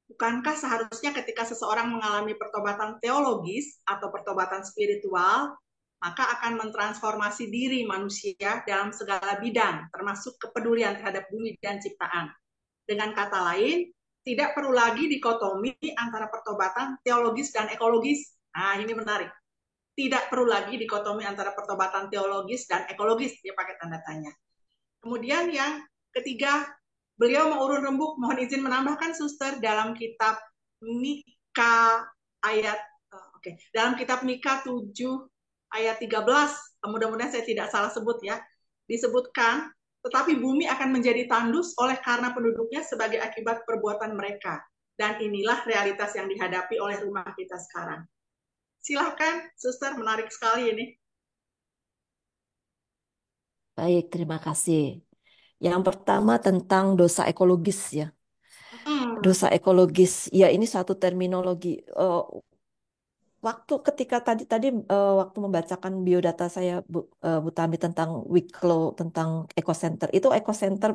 bukankah seharusnya ketika seseorang mengalami pertobatan teologis atau pertobatan spiritual, maka akan mentransformasi diri manusia dalam segala bidang, termasuk kepedulian terhadap bumi dan ciptaan. Dengan kata lain, tidak perlu lagi dikotomi antara pertobatan teologis dan ekologis. Nah, ini menarik. Tidak perlu lagi dikotomi antara pertobatan teologis dan ekologis, dia pakai tanda tanya. Kemudian yang ketiga, beliau mengurun rembuk, mohon izin menambahkan suster dalam kitab Mika ayat dalam kitab Mika 7 ayat 13, mudah-mudahan saya tidak salah sebut ya, disebutkan, tetapi bumi akan menjadi tandus oleh karena penduduknya sebagai akibat perbuatan mereka. Dan inilah realitas yang dihadapi oleh rumah kita sekarang. Silahkan, suster, menarik sekali ini. Baik, terima kasih. Yang pertama tentang dosa ekologis ya. Dosa ekologis, ya ini satu terminologi. Waktu ketika tadi waktu membacakan biodata saya, Bu Tami, tentang Wicklow, tentang ekosenter, itu ekosenter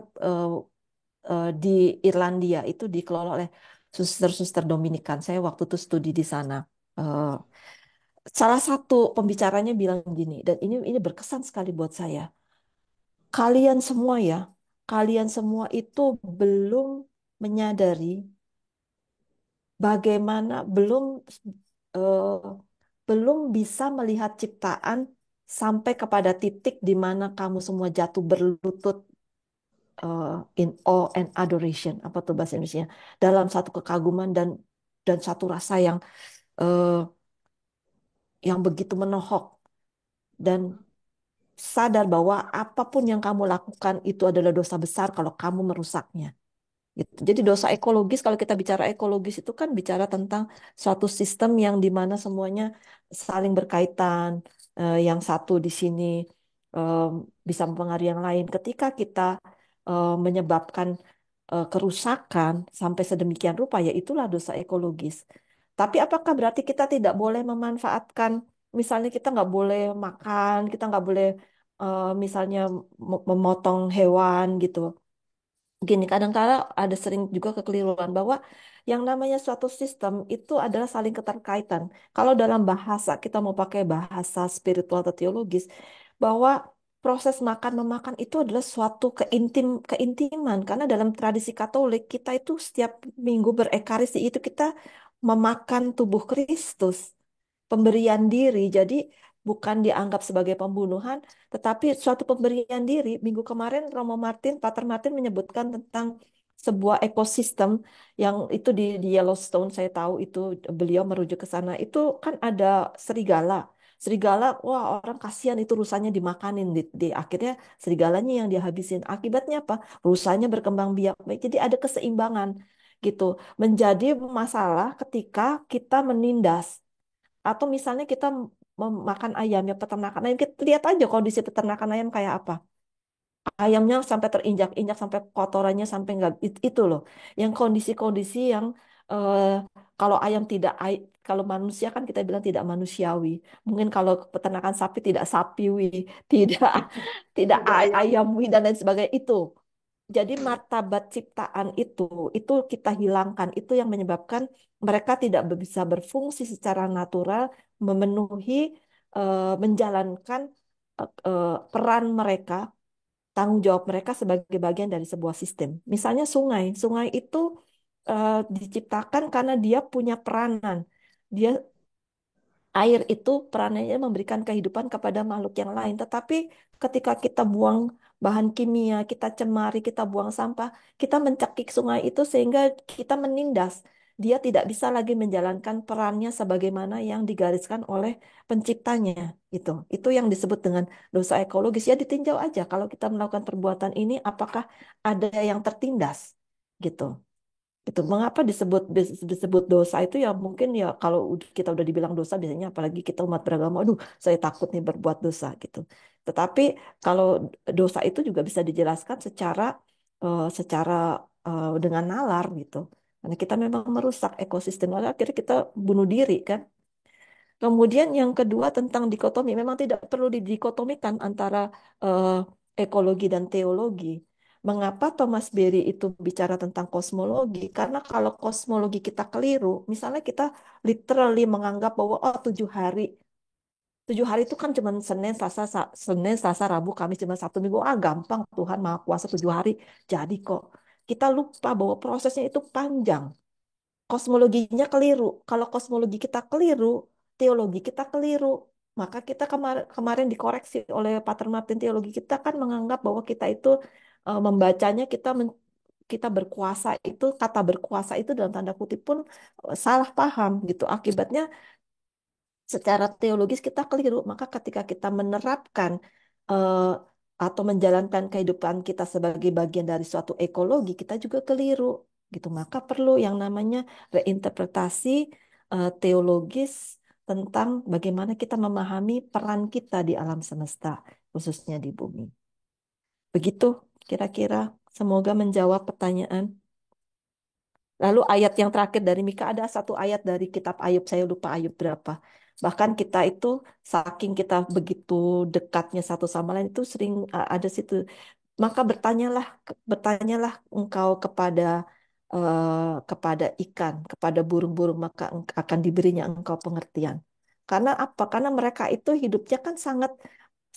di Irlandia itu dikelola oleh suster-suster Dominikan. Saya waktu itu studi di sana. Eh, Salah satu pembicaranya bilang gini, dan ini berkesan sekali buat saya. Kalian semua ya, kalian semua itu belum menyadari bagaimana eh, belum bisa melihat ciptaan sampai kepada titik di mana kamu semua jatuh berlutut, in awe and adoration, apa tuh bahasa Indonesia, dalam satu kekaguman dan satu rasa eh, yang begitu menohok, dan sadar bahwa apapun yang kamu lakukan itu adalah dosa besar kalau kamu merusaknya. Gitu. Jadi dosa ekologis, kalau kita bicara ekologis itu kan bicara tentang suatu sistem yang dimana semuanya saling berkaitan. Yang satu di sini eh, bisa mempengaruhi yang lain. Ketika kita menyebabkan kerusakan sampai sedemikian rupa, ya itulah dosa ekologis. Tapi apakah berarti kita tidak boleh memanfaatkan, misalnya kita nggak boleh makan, kita nggak boleh misalnya memotong hewan gitu. Gini, kadang-kala ada sering juga kekeliruan bahwa yang namanya suatu sistem itu adalah saling keterkaitan. Kalau dalam bahasa, kita mau pakai bahasa spiritual atau teologis, bahwa proses makan memakan itu adalah suatu keintiman. Karena dalam tradisi Katolik, kita itu setiap minggu berekaristi itu kita memakan tubuh Kristus, pemberian diri. Jadi bukan dianggap sebagai pembunuhan, tetapi suatu pemberian diri. Minggu kemarin Pater Martin menyebutkan tentang sebuah ekosistem yang itu di Yellowstone, saya tahu itu beliau merujuk ke sana. Itu kan ada serigala. Serigala, wah orang kasihan itu rusanya dimakanin. Di akhirnya serigalanya yang dihabisin. Akibatnya apa? Rusanya berkembang biak baik. Jadi ada keseimbangan gitu. Menjadi masalah ketika kita menindas atau misalnya kita memakan ayam, ya peternakan ayam, kita lihat aja kondisi peternakan ayam kayak apa. Ayamnya sampai terinjak-injak, sampai kotorannya sampai enggak, itu loh. Yang kondisi-kondisi yang eh, kalau ayam tidak kalau manusia kan kita bilang tidak manusiawi. Mungkin kalau peternakan sapi tidak sapiwi, tidak tidak Tidak ayam. ayamwi dan lain sebagainya itu. Jadi martabat ciptaan itu kita hilangkan. Itu yang menyebabkan mereka tidak bisa berfungsi secara natural, memenuhi, menjalankan peran mereka, tanggung jawab mereka sebagai bagian dari sebuah sistem. Misalnya sungai. Sungai itu diciptakan karena dia punya peranan. Dia Air itu peranannya memberikan kehidupan kepada makhluk yang lain. Tetapi ketika kita buang bahan kimia, kita cemari, kita buang sampah, kita mencekik sungai itu sehingga kita menindas. Dia tidak bisa lagi menjalankan perannya sebagaimana yang digariskan oleh penciptanya. Itu yang disebut dengan dosa ekologis. Ya ditinjau aja kalau kita melakukan perbuatan ini, apakah ada yang tertindas, gitu. Mengapa disebut dosa itu ya mungkin ya kalau kita udah dibilang dosa biasanya apalagi kita umat beragama, aduh saya takut nih berbuat dosa gitu. Tetapi kalau dosa itu juga bisa dijelaskan secara dengan nalar gitu. Karena kita memang merusak ekosistem, lalu akhirnya kita bunuh diri kan. Kemudian yang kedua tentang dikotomi, memang tidak perlu didikotomikan antara eh, ekologi dan teologi. Mengapa Thomas Berry itu bicara tentang kosmologi? Karena kalau kosmologi kita keliru, misalnya kita literally menganggap bahwa 7 hari itu kan cuma Senin, Selasa, Rabu, Kamis cuma 1 minggu. Gampang, Tuhan Maha Kuasa 7 hari. Jadi kok kita lupa bahwa prosesnya itu panjang. Kosmologinya keliru. Kalau kosmologi kita keliru, teologi kita keliru. Maka kita kemarin dikoreksi oleh Pater Martin, teologi kita kan menganggap bahwa kita itu membacanya kita berkuasa itu, kata berkuasa itu dalam tanda kutip pun salah paham gitu. Akibatnya secara teologis kita keliru. Maka ketika kita menerapkan eh, atau menjalankan kehidupan kita sebagai bagian dari suatu ekologi, kita juga keliru gitu. Maka perlu yang namanya reinterpretasi teologis tentang bagaimana kita memahami peran kita di alam semesta, khususnya di bumi. Begitu kira-kira. Semoga menjawab pertanyaan. Lalu ayat yang terakhir dari Mika, ada satu ayat dari kitab Ayub, saya lupa Ayub berapa. Bahkan kita itu saking kita begitu dekatnya satu sama lain itu sering ada situ. Maka bertanyalah engkau kepada ikan, kepada burung-burung, maka akan diberinya engkau pengertian. Karena apa? Karena mereka itu hidupnya kan sangat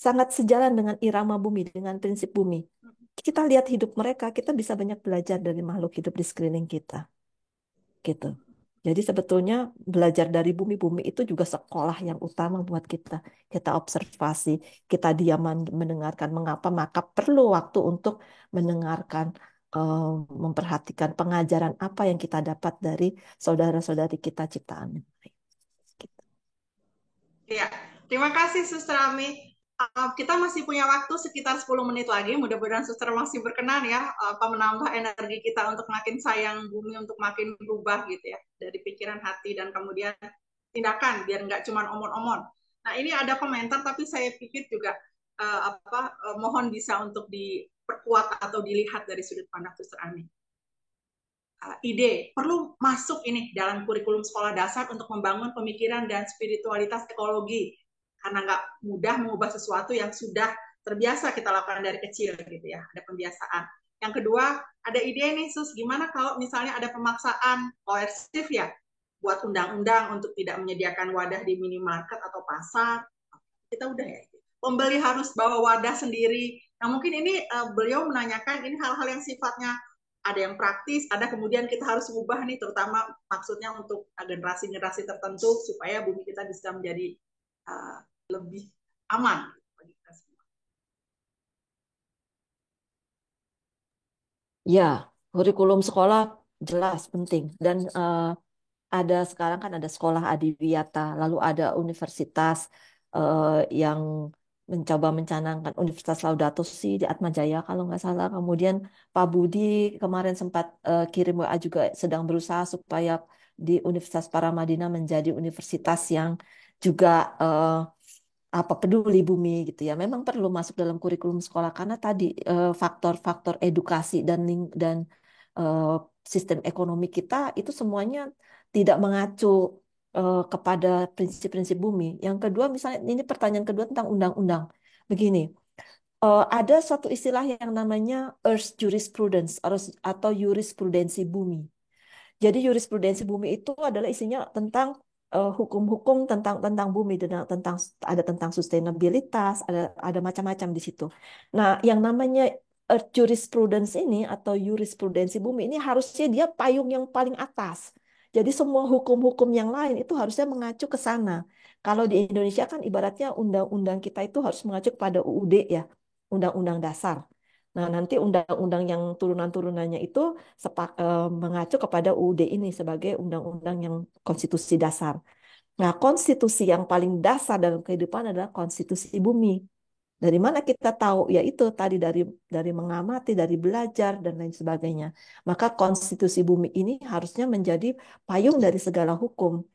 sangat sejalan dengan irama bumi, dengan prinsip bumi. Kita lihat hidup mereka, kita bisa banyak belajar dari makhluk hidup di sekeliling kita gitu. Jadi sebetulnya belajar dari bumi-bumi itu juga sekolah yang utama buat kita. Kita observasi, kita diam mendengarkan mengapa, maka perlu waktu untuk mendengarkan, eh, memperhatikan pengajaran apa yang kita dapat dari saudara-saudari kita ciptaan. Gitu. Ya, terima kasih Suster Ami. Kita masih punya waktu sekitar 10 menit lagi. Mudah-mudahan Suster masih berkenan ya, menambah energi kita untuk makin sayang bumi, untuk makin berubah gitu ya, dari pikiran, hati, dan kemudian tindakan, biar nggak cuma omon-omon. Nah, ini ada komentar, tapi saya pikir juga mohon bisa untuk diperkuat atau dilihat dari sudut pandang Suster Ami. Ide perlu masuk ini dalam kurikulum sekolah dasar untuk membangun pemikiran dan spiritualitas ekologi, karena nggak mudah mengubah sesuatu yang sudah terbiasa kita lakukan dari kecil gitu ya, ada pembiasaan. Yang kedua, ada ide nih Sus, gimana kalau misalnya ada pemaksaan koersif ya, buat undang-undang untuk tidak menyediakan wadah di minimarket atau pasar. Kita udah ya, pembeli harus bawa wadah sendiri. Nah mungkin ini beliau menanyakan ini hal-hal yang sifatnya ada yang praktis, ada kemudian kita harus mengubah nih, terutama maksudnya untuk generasi-generasi tertentu supaya bumi kita bisa menjadi lebih aman bagi kita semua. Ya, kurikulum sekolah jelas penting dan sekarang kan ada sekolah adiwiyata, lalu ada universitas eh, yang mencoba mencanangkan Universitas Laudato Si di Atmajaya kalau nggak salah. Kemudian Pak Budi kemarin sempat kirim WA juga sedang berusaha supaya di Universitas Paramadina menjadi universitas yang juga peduli bumi gitu ya. Memang perlu masuk dalam kurikulum sekolah karena tadi faktor-faktor edukasi dan eh, sistem ekonomi kita itu semuanya tidak mengacu kepada prinsip-prinsip bumi. Yang kedua, misalnya ini pertanyaan kedua tentang undang-undang. Begini, ada satu istilah yang namanya Earth Jurisprudence atau jurisprudensi bumi. Jadi jurisprudensi bumi itu adalah isinya tentang hukum-hukum tentang tentang bumi, tentang ada tentang sustainabilitas, ada macam-macam di situ. Nah, yang namanya Earth Jurisprudence ini atau jurisprudensi bumi ini harusnya dia payung yang paling atas. Jadi semua hukum-hukum yang lain itu harusnya mengacu ke sana. Kalau di Indonesia kan ibaratnya undang-undang kita itu harus mengacu kepada UUD ya, Undang-Undang Dasar. Nah, nanti undang-undang yang turunan-turunannya itu mengacu kepada UUD ini sebagai undang-undang yang konstitusi dasar. Nah, konstitusi yang paling dasar dalam kehidupan adalah konstitusi bumi. Dari mana kita tahu? Yaitu tadi dari mengamati, dari belajar dan lain sebagainya. Maka konstitusi bumi ini harusnya menjadi payung dari segala hukum.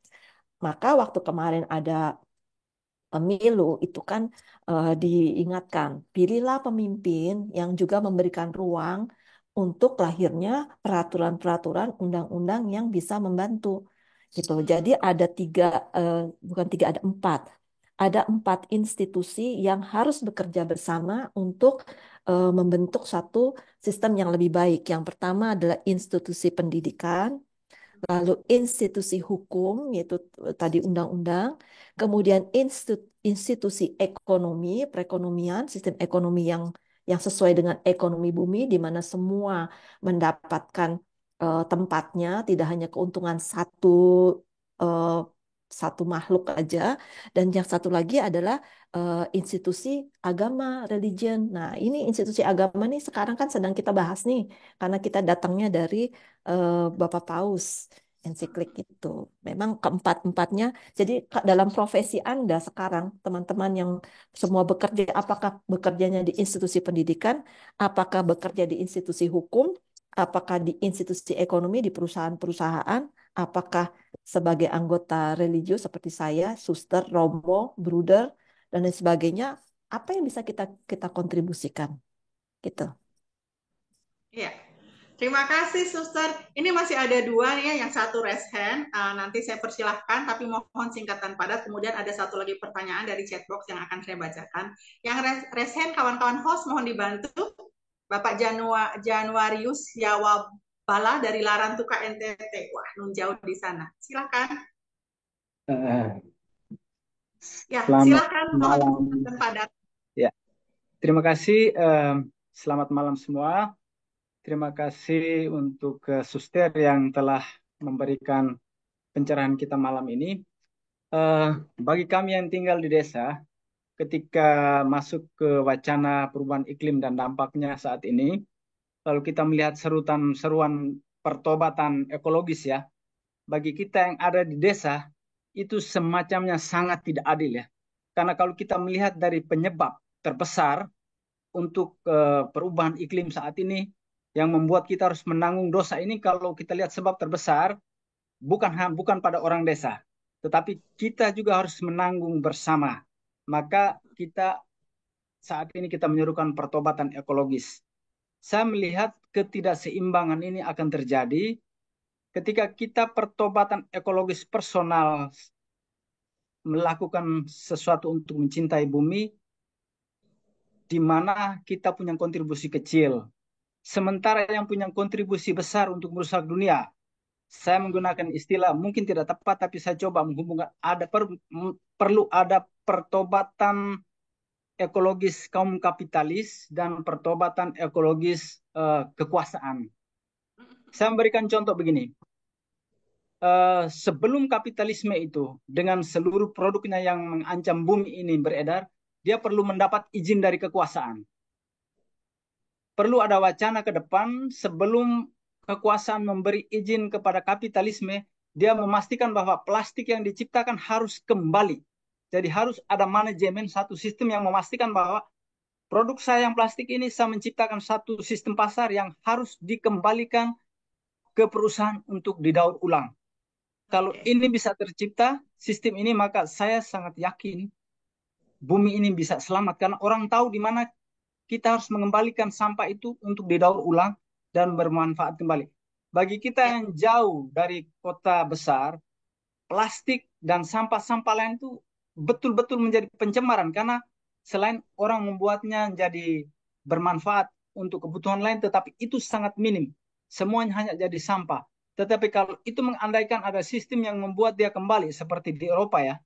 Maka waktu kemarin ada pemilu itu kan diingatkan, pilihlah pemimpin yang juga memberikan ruang untuk lahirnya peraturan-peraturan undang-undang yang bisa membantu gitu. Jadi ada bukan tiga, ada empat institusi yang harus bekerja bersama untuk membentuk satu sistem yang lebih baik. Yang pertama adalah institusi pendidikan, lalu institusi hukum, yaitu tadi undang-undang, kemudian institusi ekonomi, perekonomian, sistem ekonomi yang sesuai dengan ekonomi bumi, di mana semua mendapatkan tempatnya, tidak hanya keuntungan eh, satu makhluk aja, dan yang satu lagi adalah institusi agama, religion. Nah, ini institusi agama nih sekarang kan sedang kita bahas nih, karena kita datangnya dari Bapak Paus ensiklik itu. Memang keempat-empatnya. Jadi dalam profesi Anda sekarang, teman-teman yang semua bekerja, apakah bekerjanya di institusi pendidikan, apakah bekerja di institusi hukum, apakah di institusi ekonomi, di perusahaan-perusahaan, apakah sebagai anggota religius seperti saya, suster, romo, bruder, dan lain sebagainya, apa yang bisa kita kita kontribusikan? Gitu. Iya. Terima kasih, Suster. Ini masih ada dua nih, yang satu raise hand. Nanti saya persilahkan, tapi mohon singkatan padat. Kemudian ada satu lagi pertanyaan dari chatbox yang akan saya bacakan. Yang raise hand, kawan-kawan host, mohon dibantu. Bapak Januarius Yawabala dari Larantuka NTT. Wah, nun jauh di sana. Silakan. Ya, Selamat silakan. Mohon malam. singkatan padat. Ya, terima kasih. Selamat malam semua. Terima kasih untuk Suster yang telah memberikan pencerahan kita malam ini. Bagi kami yang tinggal di desa, ketika masuk ke wacana perubahan iklim dan dampaknya saat ini, lalu kita melihat seruan pertobatan ekologis ya, bagi kita yang ada di desa, itu semacamnya sangat tidak adil ya. Karena kalau kita melihat dari penyebab terbesar untuk perubahan iklim saat ini, yang membuat kita harus menanggung dosa ini, kalau kita lihat sebab terbesar, bukan pada orang desa, tetapi kita juga harus menanggung bersama. Maka saat ini kita menyerukan pertobatan ekologis. Saya melihat ketidakseimbangan ini akan terjadi ketika kita pertobatan ekologis personal melakukan sesuatu untuk mencintai bumi, di mana kita punya kontribusi kecil. Sementara yang punya kontribusi besar untuk merusak dunia, saya menggunakan istilah mungkin tidak tepat, tapi saya coba menghubungkan, perlu ada pertobatan ekologis kaum kapitalis dan pertobatan ekologis kekuasaan. Saya memberikan contoh begini. Sebelum kapitalisme itu dengan seluruh produknya yang mengancam bumi ini beredar, dia perlu mendapat izin dari kekuasaan. Perlu ada wacana ke depan sebelum kekuasaan memberi izin kepada kapitalisme, dia memastikan bahwa plastik yang diciptakan harus kembali. Jadi harus ada manajemen, satu sistem yang memastikan bahwa produk saya yang plastik ini, saya menciptakan satu sistem pasar yang harus dikembalikan ke perusahaan untuk didaur ulang. Kalau ini bisa tercipta, sistem ini, maka saya sangat yakin bumi ini bisa selamat. Karena orang tahu di mana kita harus mengembalikan sampah itu untuk didaur ulang dan bermanfaat kembali. Bagi kita yang jauh dari kota besar, plastik dan sampah-sampah lain itu betul-betul menjadi pencemaran. Karena selain orang membuatnya jadi bermanfaat untuk kebutuhan lain, tetapi itu sangat minim. Semuanya hanya jadi sampah. Tetapi kalau itu mengandaikan ada sistem yang membuat dia kembali seperti di Eropa ya,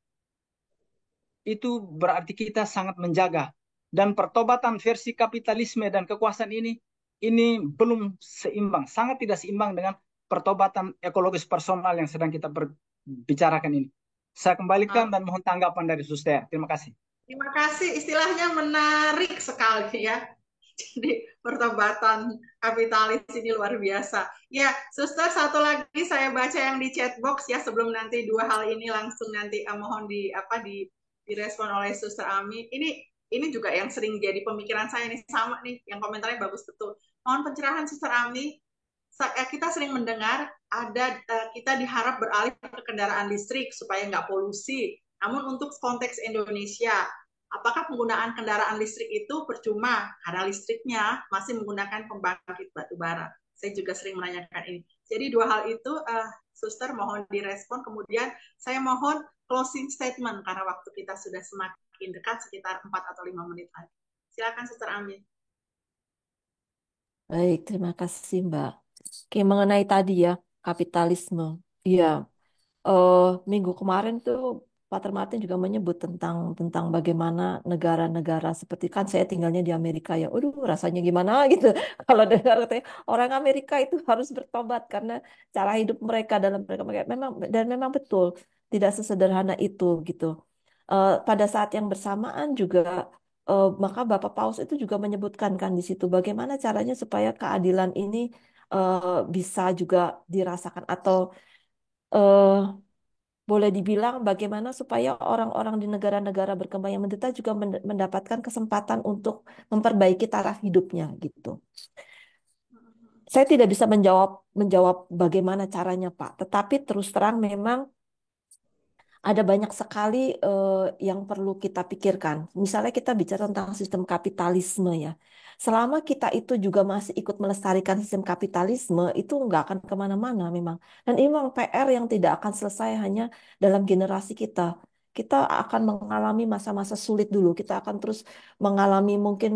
itu berarti kita sangat menjaga. Dan pertobatan versi kapitalisme dan kekuasaan ini belum seimbang, sangat tidak seimbang dengan pertobatan ekologis personal yang sedang kita bicarakan ini. Saya kembalikan dan mohon tanggapan dari Suster. Terima kasih. Terima kasih, istilahnya menarik sekali ya. Jadi pertobatan kapitalis ini luar biasa. Ya, Suster, satu lagi saya baca yang di chat box ya, sebelum nanti dua hal ini langsung nanti mohon direspon oleh Suster Ami. Ini juga yang sering jadi pemikiran saya nih, sama nih, yang komentarnya bagus betul. Mohon pencerahan Suster Ami. Kita sering mendengar kita diharap beralih ke kendaraan listrik supaya nggak polusi. Namun untuk konteks Indonesia, apakah penggunaan kendaraan listrik itu percuma karena listriknya masih menggunakan pembangkit batu bara? Saya juga sering menanyakan ini. Jadi dua hal itu, Suster, mohon direspon. Kemudian saya mohon closing statement karena waktu kita sudah semakin dekat, sekitar 4 atau 5 menit lagi. Silakan Suster Amin. Baik, terima kasih Mbak. Oke, mengenai tadi ya, kapitalisme. Iya, minggu kemarin tuh Pak Martin juga menyebut tentang bagaimana negara-negara seperti kan saya tinggalnya di Amerika ya. Waduh, rasanya gimana gitu. Kalau dengar katanya orang Amerika itu harus bertobat karena cara hidup mereka dalam mereka memang betul tidak sesederhana itu gitu. Pada saat yang bersamaan juga maka Bapak Paus itu juga menyebutkan kan di situ bagaimana caranya supaya keadilan ini bisa juga dirasakan atau eh, boleh dibilang bagaimana supaya orang-orang di negara-negara berkembang yang menderita juga mendapatkan kesempatan untuk memperbaiki taraf hidupnya gitu. Saya tidak bisa menjawab bagaimana caranya, Pak. Tetapi terus terang memang ada banyak sekali yang perlu kita pikirkan. Misalnya kita bicara tentang sistem kapitalisme ya. Selama kita itu juga masih ikut melestarikan sistem kapitalisme, itu nggak akan kemana-mana memang. Dan ini memang PR yang tidak akan selesai hanya dalam generasi kita. Kita akan mengalami masa-masa sulit dulu. Kita akan terus mengalami mungkin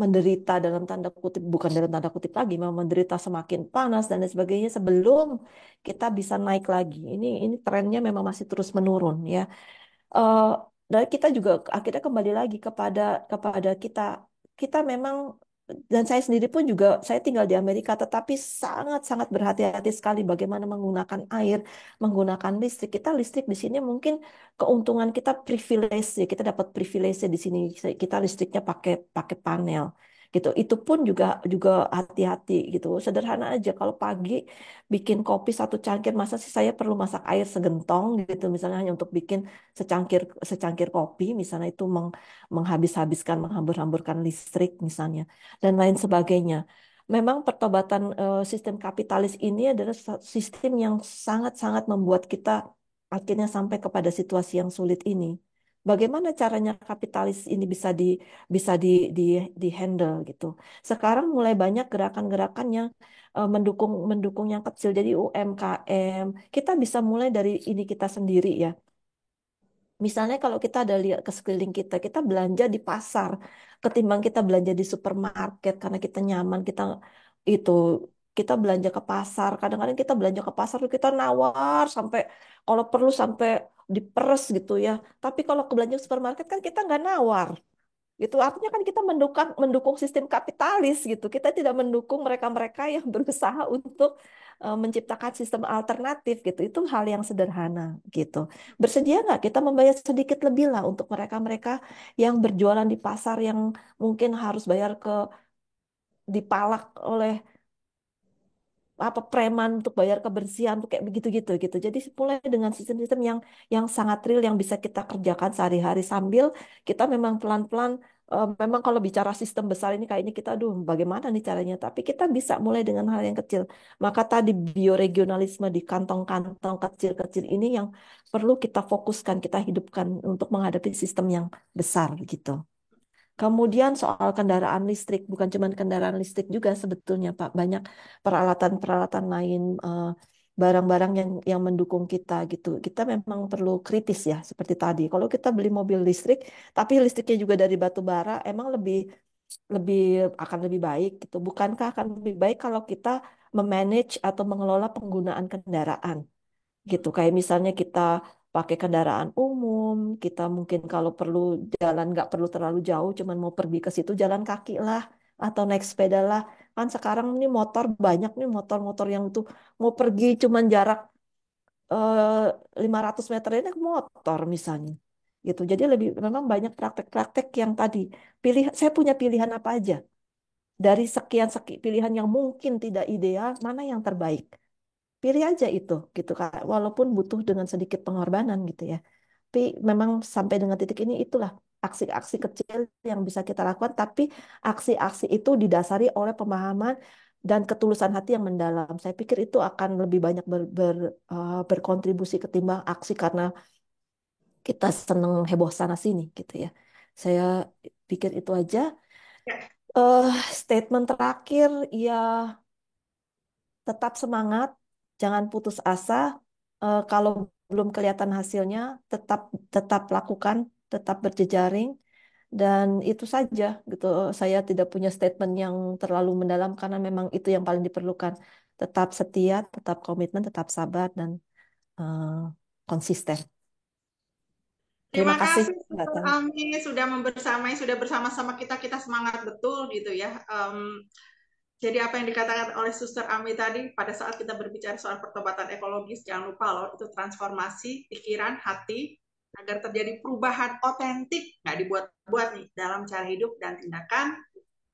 menderita dalam tanda kutip, bukan dalam tanda kutip lagi, memang menderita semakin panas dan lain sebagainya sebelum kita bisa naik lagi. Ini trennya memang masih terus menurun ya. Eh, dan kita juga akhirnya kembali lagi kepada kita memang dan saya sendiri pun juga saya tinggal di Amerika tetapi sangat-sangat berhati-hati sekali bagaimana menggunakan air, menggunakan listrik. Kita listrik di sini mungkin keuntungan kita privilege ya, kita dapat privilege di sini. Kita listriknya pakai pakai panel gitu. Itu pun juga hati-hati gitu. Sederhana aja kalau pagi bikin kopi satu cangkir masa sih saya perlu masak air segentong gitu misalnya hanya untuk bikin secangkir secangkir kopi misalnya itu menghabis-habiskan menghambur-hamburkan listrik misalnya dan lain sebagainya. Memang pertobatan sistem kapitalis ini adalah sistem yang sangat-sangat membuat kita akhirnya sampai kepada situasi yang sulit ini. Bagaimana caranya kapitalis ini bisa di handle gitu. Sekarang mulai banyak gerakan-gerakan yang mendukung mendukung yang kecil jadi UMKM. Kita bisa mulai dari ini kita sendiri ya. Misalnya kalau kita ada lihat ke sekeliling kita, kita belanja di pasar, ketimbang kita belanja di supermarket karena kita nyaman, itu kita belanja ke pasar. Kadang-kadang kita belanja ke pasar tuh kita nawar sampai kalau perlu sampai diperes gitu ya. Tapi kalau ke belanja ke supermarket kan kita nggak nawar. Itu artinya kan kita mendukung mendukung sistem kapitalis gitu. Kita tidak mendukung mereka-mereka yang berusaha untuk menciptakan sistem alternatif gitu. Itu hal yang sederhana gitu. Bersedia nggak kita membayar sedikit lebih lah untuk mereka-mereka yang berjualan di pasar yang mungkin harus bayar dipalak oleh apa preman untuk bayar kebersihan tuh kayak begitu gitu gitu. Jadi mulai dengan sistem-sistem yang sangat real yang bisa kita kerjakan sehari-hari sambil kita memang pelan-pelan memang kalau bicara sistem besar ini kayak ini kita aduh bagaimana nih caranya tapi kita bisa mulai dengan hal yang kecil. Maka tadi bioregionalisme di kantong-kantong kecil-kecil ini yang perlu kita fokuskan, kita hidupkan untuk menghadapi sistem yang besar gitu. Kemudian soal kendaraan listrik, bukan cuma kendaraan listrik juga sebetulnya Pak, banyak peralatan-peralatan lain barang-barang yang mendukung kita gitu. Kita memang perlu kritis ya seperti tadi. Kalau kita beli mobil listrik, tapi listriknya juga dari batu bara, emang lebih lebih akan lebih baik gitu. Bukankah akan lebih baik kalau kita memanage atau mengelola penggunaan kendaraan gitu. Kayak misalnya kita pakai kendaraan umum, kita mungkin kalau perlu jalan nggak perlu terlalu jauh, cuman mau pergi ke situ jalan kaki lah atau naik sepeda lah. Kan sekarang ini motor banyak nih motor-motor yang itu mau pergi cuman jarak 500 meter ini naik motor misalnya. Gitu. Jadi lebih memang banyak praktek-praktek yang tadi saya punya pilihan apa aja dari sekian pilihan yang mungkin tidak ideal, mana yang terbaik? Pilih aja itu gitu Kak. Walaupun butuh dengan sedikit pengorbanan gitu ya. Tapi memang sampai dengan titik ini itulah aksi-aksi kecil yang bisa kita lakukan, tapi aksi-aksi itu didasari oleh pemahaman dan ketulusan hati yang mendalam. Saya pikir itu akan lebih banyak berkontribusi ketimbang aksi karena kita seneng heboh sana sini gitu ya. Saya pikir itu aja. Ya, Statement terakhir ya, tetap semangat, jangan putus asa. Kalau belum kelihatan hasilnya, tetap tetap lakukan, tetap berjejaring, dan itu saja gitu. Saya tidak punya statement yang terlalu mendalam karena memang itu yang paling diperlukan. Tetap setia, tetap komitmen, tetap sabar dan eh, konsisten. Terima terima kasih, kasih Mbak Suster Tan. Ami sudah bersama-sama kita semangat betul gitu ya. Jadi apa yang dikatakan oleh Suster Ami tadi pada saat kita berbicara soal pertobatan ekologis, jangan lupa loh itu transformasi pikiran, hati agar terjadi perubahan otentik, nggak dibuat-buat nih dalam cara hidup dan tindakan.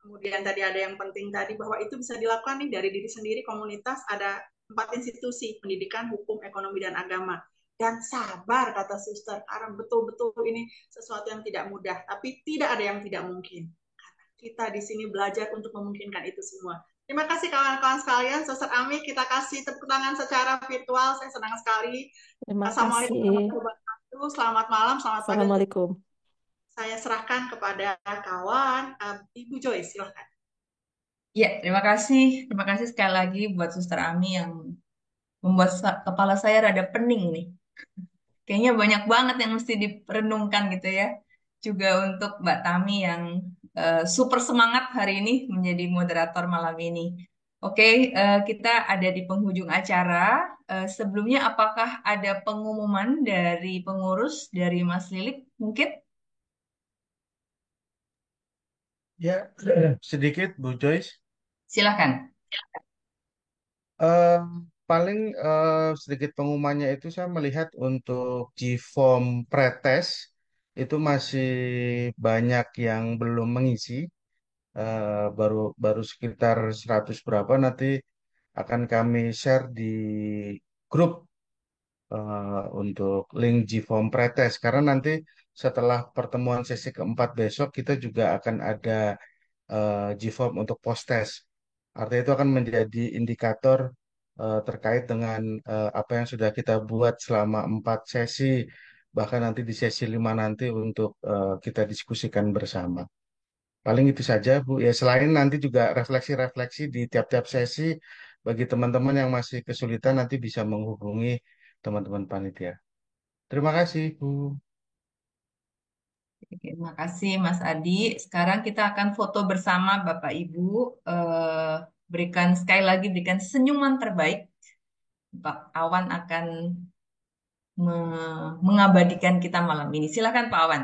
Kemudian tadi ada yang penting tadi bahwa itu bisa dilakukan nih dari diri sendiri, komunitas, ada 4 institusi, pendidikan, hukum, ekonomi, dan agama. Dan sabar, kata suster, karena betul-betul ini sesuatu yang tidak mudah, tapi tidak ada yang tidak mungkin. Kita di sini belajar untuk memungkinkan itu semua. Terima kasih kawan-kawan sekalian, Suster Ami, kita kasih tepuk tangan secara virtual, saya senang sekali. Terima Assalamualaikum kasih. warahmatullahi wabarakatuh, selamat malam, selamat pagi untuk Assalamualaikum. saya serahkan kepada kawan, Ibu Joyce, silahkan. Ya, terima kasih. Terima kasih sekali lagi buat Suster Ami yang membuat kepala saya rada pening nih. Kayaknya banyak banget yang mesti direnungkan gitu ya. Juga untuk Mbak Tami yang super semangat hari ini menjadi moderator malam ini. Oke, kita ada di penghujung acara. Sebelumnya apakah ada pengumuman dari pengurus dari Mas Lilik mungkin? Ya, sedikit Bu Joyce. Silahkan. Eh, paling sedikit pengumumannya itu saya melihat untuk G-Form pretest itu masih banyak yang belum mengisi. Baru baru sekitar 100 berapa nanti akan kami share di grup untuk link G-Form pretest karena nanti setelah pertemuan sesi keempat besok kita juga akan ada G-form untuk post-test. Artinya itu akan menjadi indikator terkait dengan apa yang sudah kita buat selama 4 sesi, bahkan nanti di sesi 5 nanti untuk kita diskusikan bersama. Paling itu saja, Bu. Ya, selain nanti juga refleksi-refleksi di tiap-tiap sesi, bagi teman-teman yang masih kesulitan nanti bisa menghubungi teman-teman panitia. Terima kasih, Bu. Terima kasih Mas Adi. Sekarang kita akan foto bersama Bapak Ibu. Berikan sekali lagi berikan senyuman terbaik. Pak Awan akan mengabadikan kita malam ini. Silakan Pak Awan.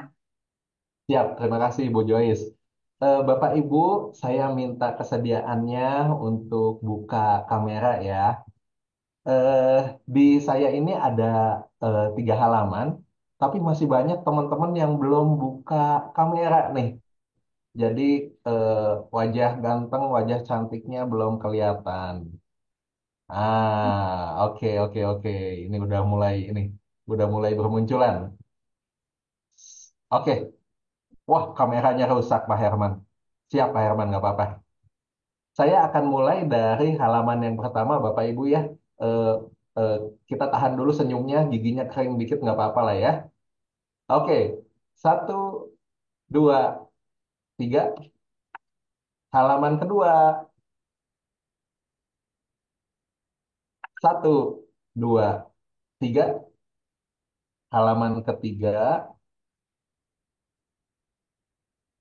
Siap, terima kasih Bu Joyce. Bapak Ibu, saya minta kesediaannya untuk buka kamera ya. Eh, di saya ini ada 3 halaman, tapi masih banyak teman-teman yang belum buka kamera nih. Jadi eh, wajah ganteng, wajah cantiknya belum kelihatan. Oke, oke, oke. Ini udah mulai bermunculan. Oke, wah kameranya rusak Pak Herman. Siap Pak Herman, nggak apa-apa. Saya akan mulai dari halaman yang pertama, Bapak Ibu ya. Eh, eh, kita tahan dulu senyumnya, giginya kering dikit nggak apa-apa lah ya. Oke, 1, 2, 3. Halaman kedua, 1. dua, tiga. Halaman ketiga.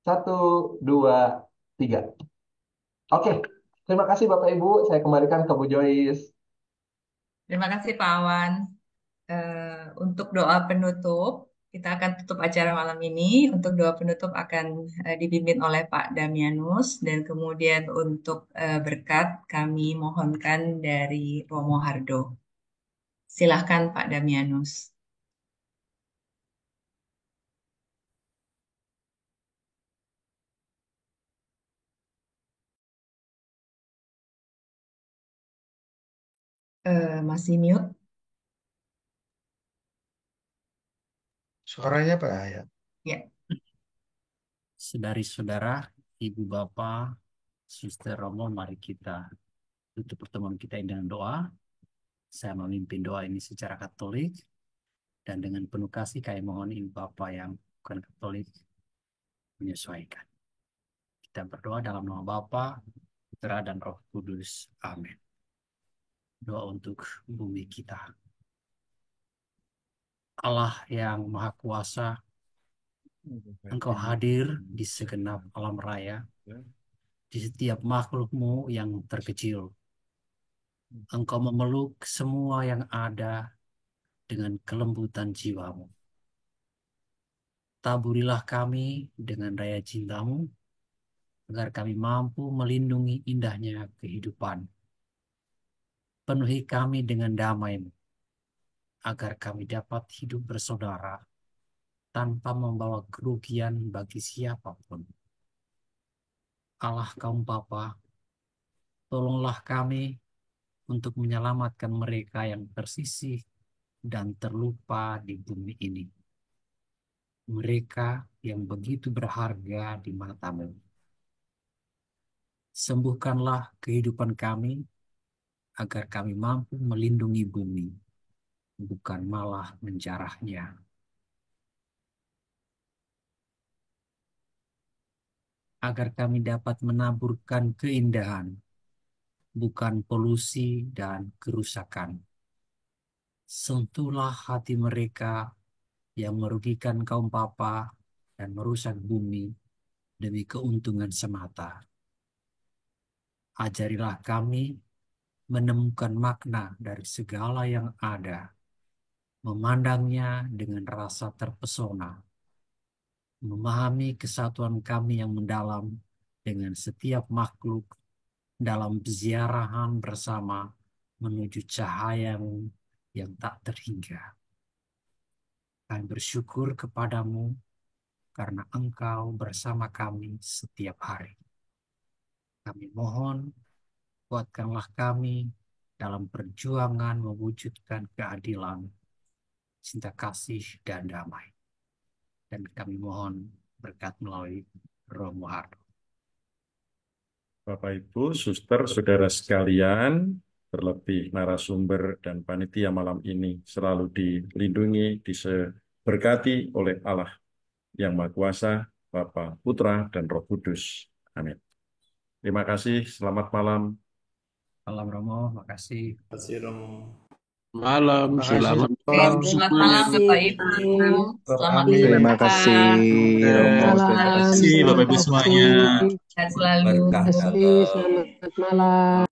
Satu, dua, tiga. Oke, terima kasih Bapak Ibu. Saya kembalikan ke Bu Joyce. Terima kasih Pak Awan. Untuk doa penutup, kita akan tutup acara malam ini. Untuk doa penutup akan dipimpin oleh Pak Damianus, dan kemudian untuk berkat kami mohonkan dari Romo Hardo. Silahkan Pak Damianus. Masih mute. Suaranya Pak ya. Ya. Saudari-saudara, Ibu Bapak, Suster Romo, mari kita tutup pertemuan kita ini dengan doa. Saya memimpin doa ini secara Katolik, dan dengan penuh kasih kami mohon Ibu Bapak yang bukan Katolik menyesuaikan. Kita berdoa dalam nama Bapa, Putra, dan Roh Kudus. Amin. Doa untuk bumi kita. Allah yang Maha Kuasa, Engkau hadir di segenap alam raya, di setiap makhlukmu yang terkecil. Engkau memeluk semua yang ada dengan kelembutan jiwamu. Taburilah kami dengan daya cintamu, agar kami mampu melindungi indahnya kehidupan. Penuhi kami dengan damai-Mu, agar kami dapat hidup bersaudara tanpa membawa kerugian bagi siapapun. Allah kaum Bapa, tolonglah kami untuk menyelamatkan mereka yang tersisih dan terlupa di bumi ini. Mereka yang begitu berharga di mata-Mu. Sembuhkanlah kehidupan kami, agar kami mampu melindungi bumi, bukan malah menjarahnya. Agar kami dapat menaburkan keindahan, bukan polusi dan kerusakan. Sentuhlah hati mereka yang merugikan kaum Bapa dan merusak bumi demi keuntungan semata. Ajarilah kami menemukan makna dari segala yang ada, memandangnya dengan rasa terpesona, memahami kesatuan kami yang mendalam dengan setiap makhluk dalam peziarahan bersama menuju cahaya-Mu yang tak terhingga. Kami bersyukur kepadamu karena Engkau bersama kami setiap hari. Kami mohon, kuatkanlah kami dalam perjuangan mewujudkan keadilan, cinta kasih, dan damai. Dan kami mohon berkat melalui Romo Hardo. Bapak Ibu, Suster, Saudara sekalian, terlebih narasumber dan panitia malam ini selalu dilindungi, diberkati oleh Allah yang Maha Kuasa, Bapa, Putra, dan Roh Kudus. Amin. Terima kasih, selamat malam. Malam Romo, makasih. Terima kasih Romo. Malam, selamat malam Selamat malam Bapak Ibu. Selamat Terima kasih Romo, terima kasih Bapak Ibu semuanya. Sehat selalu. Berkah. Selamat malam.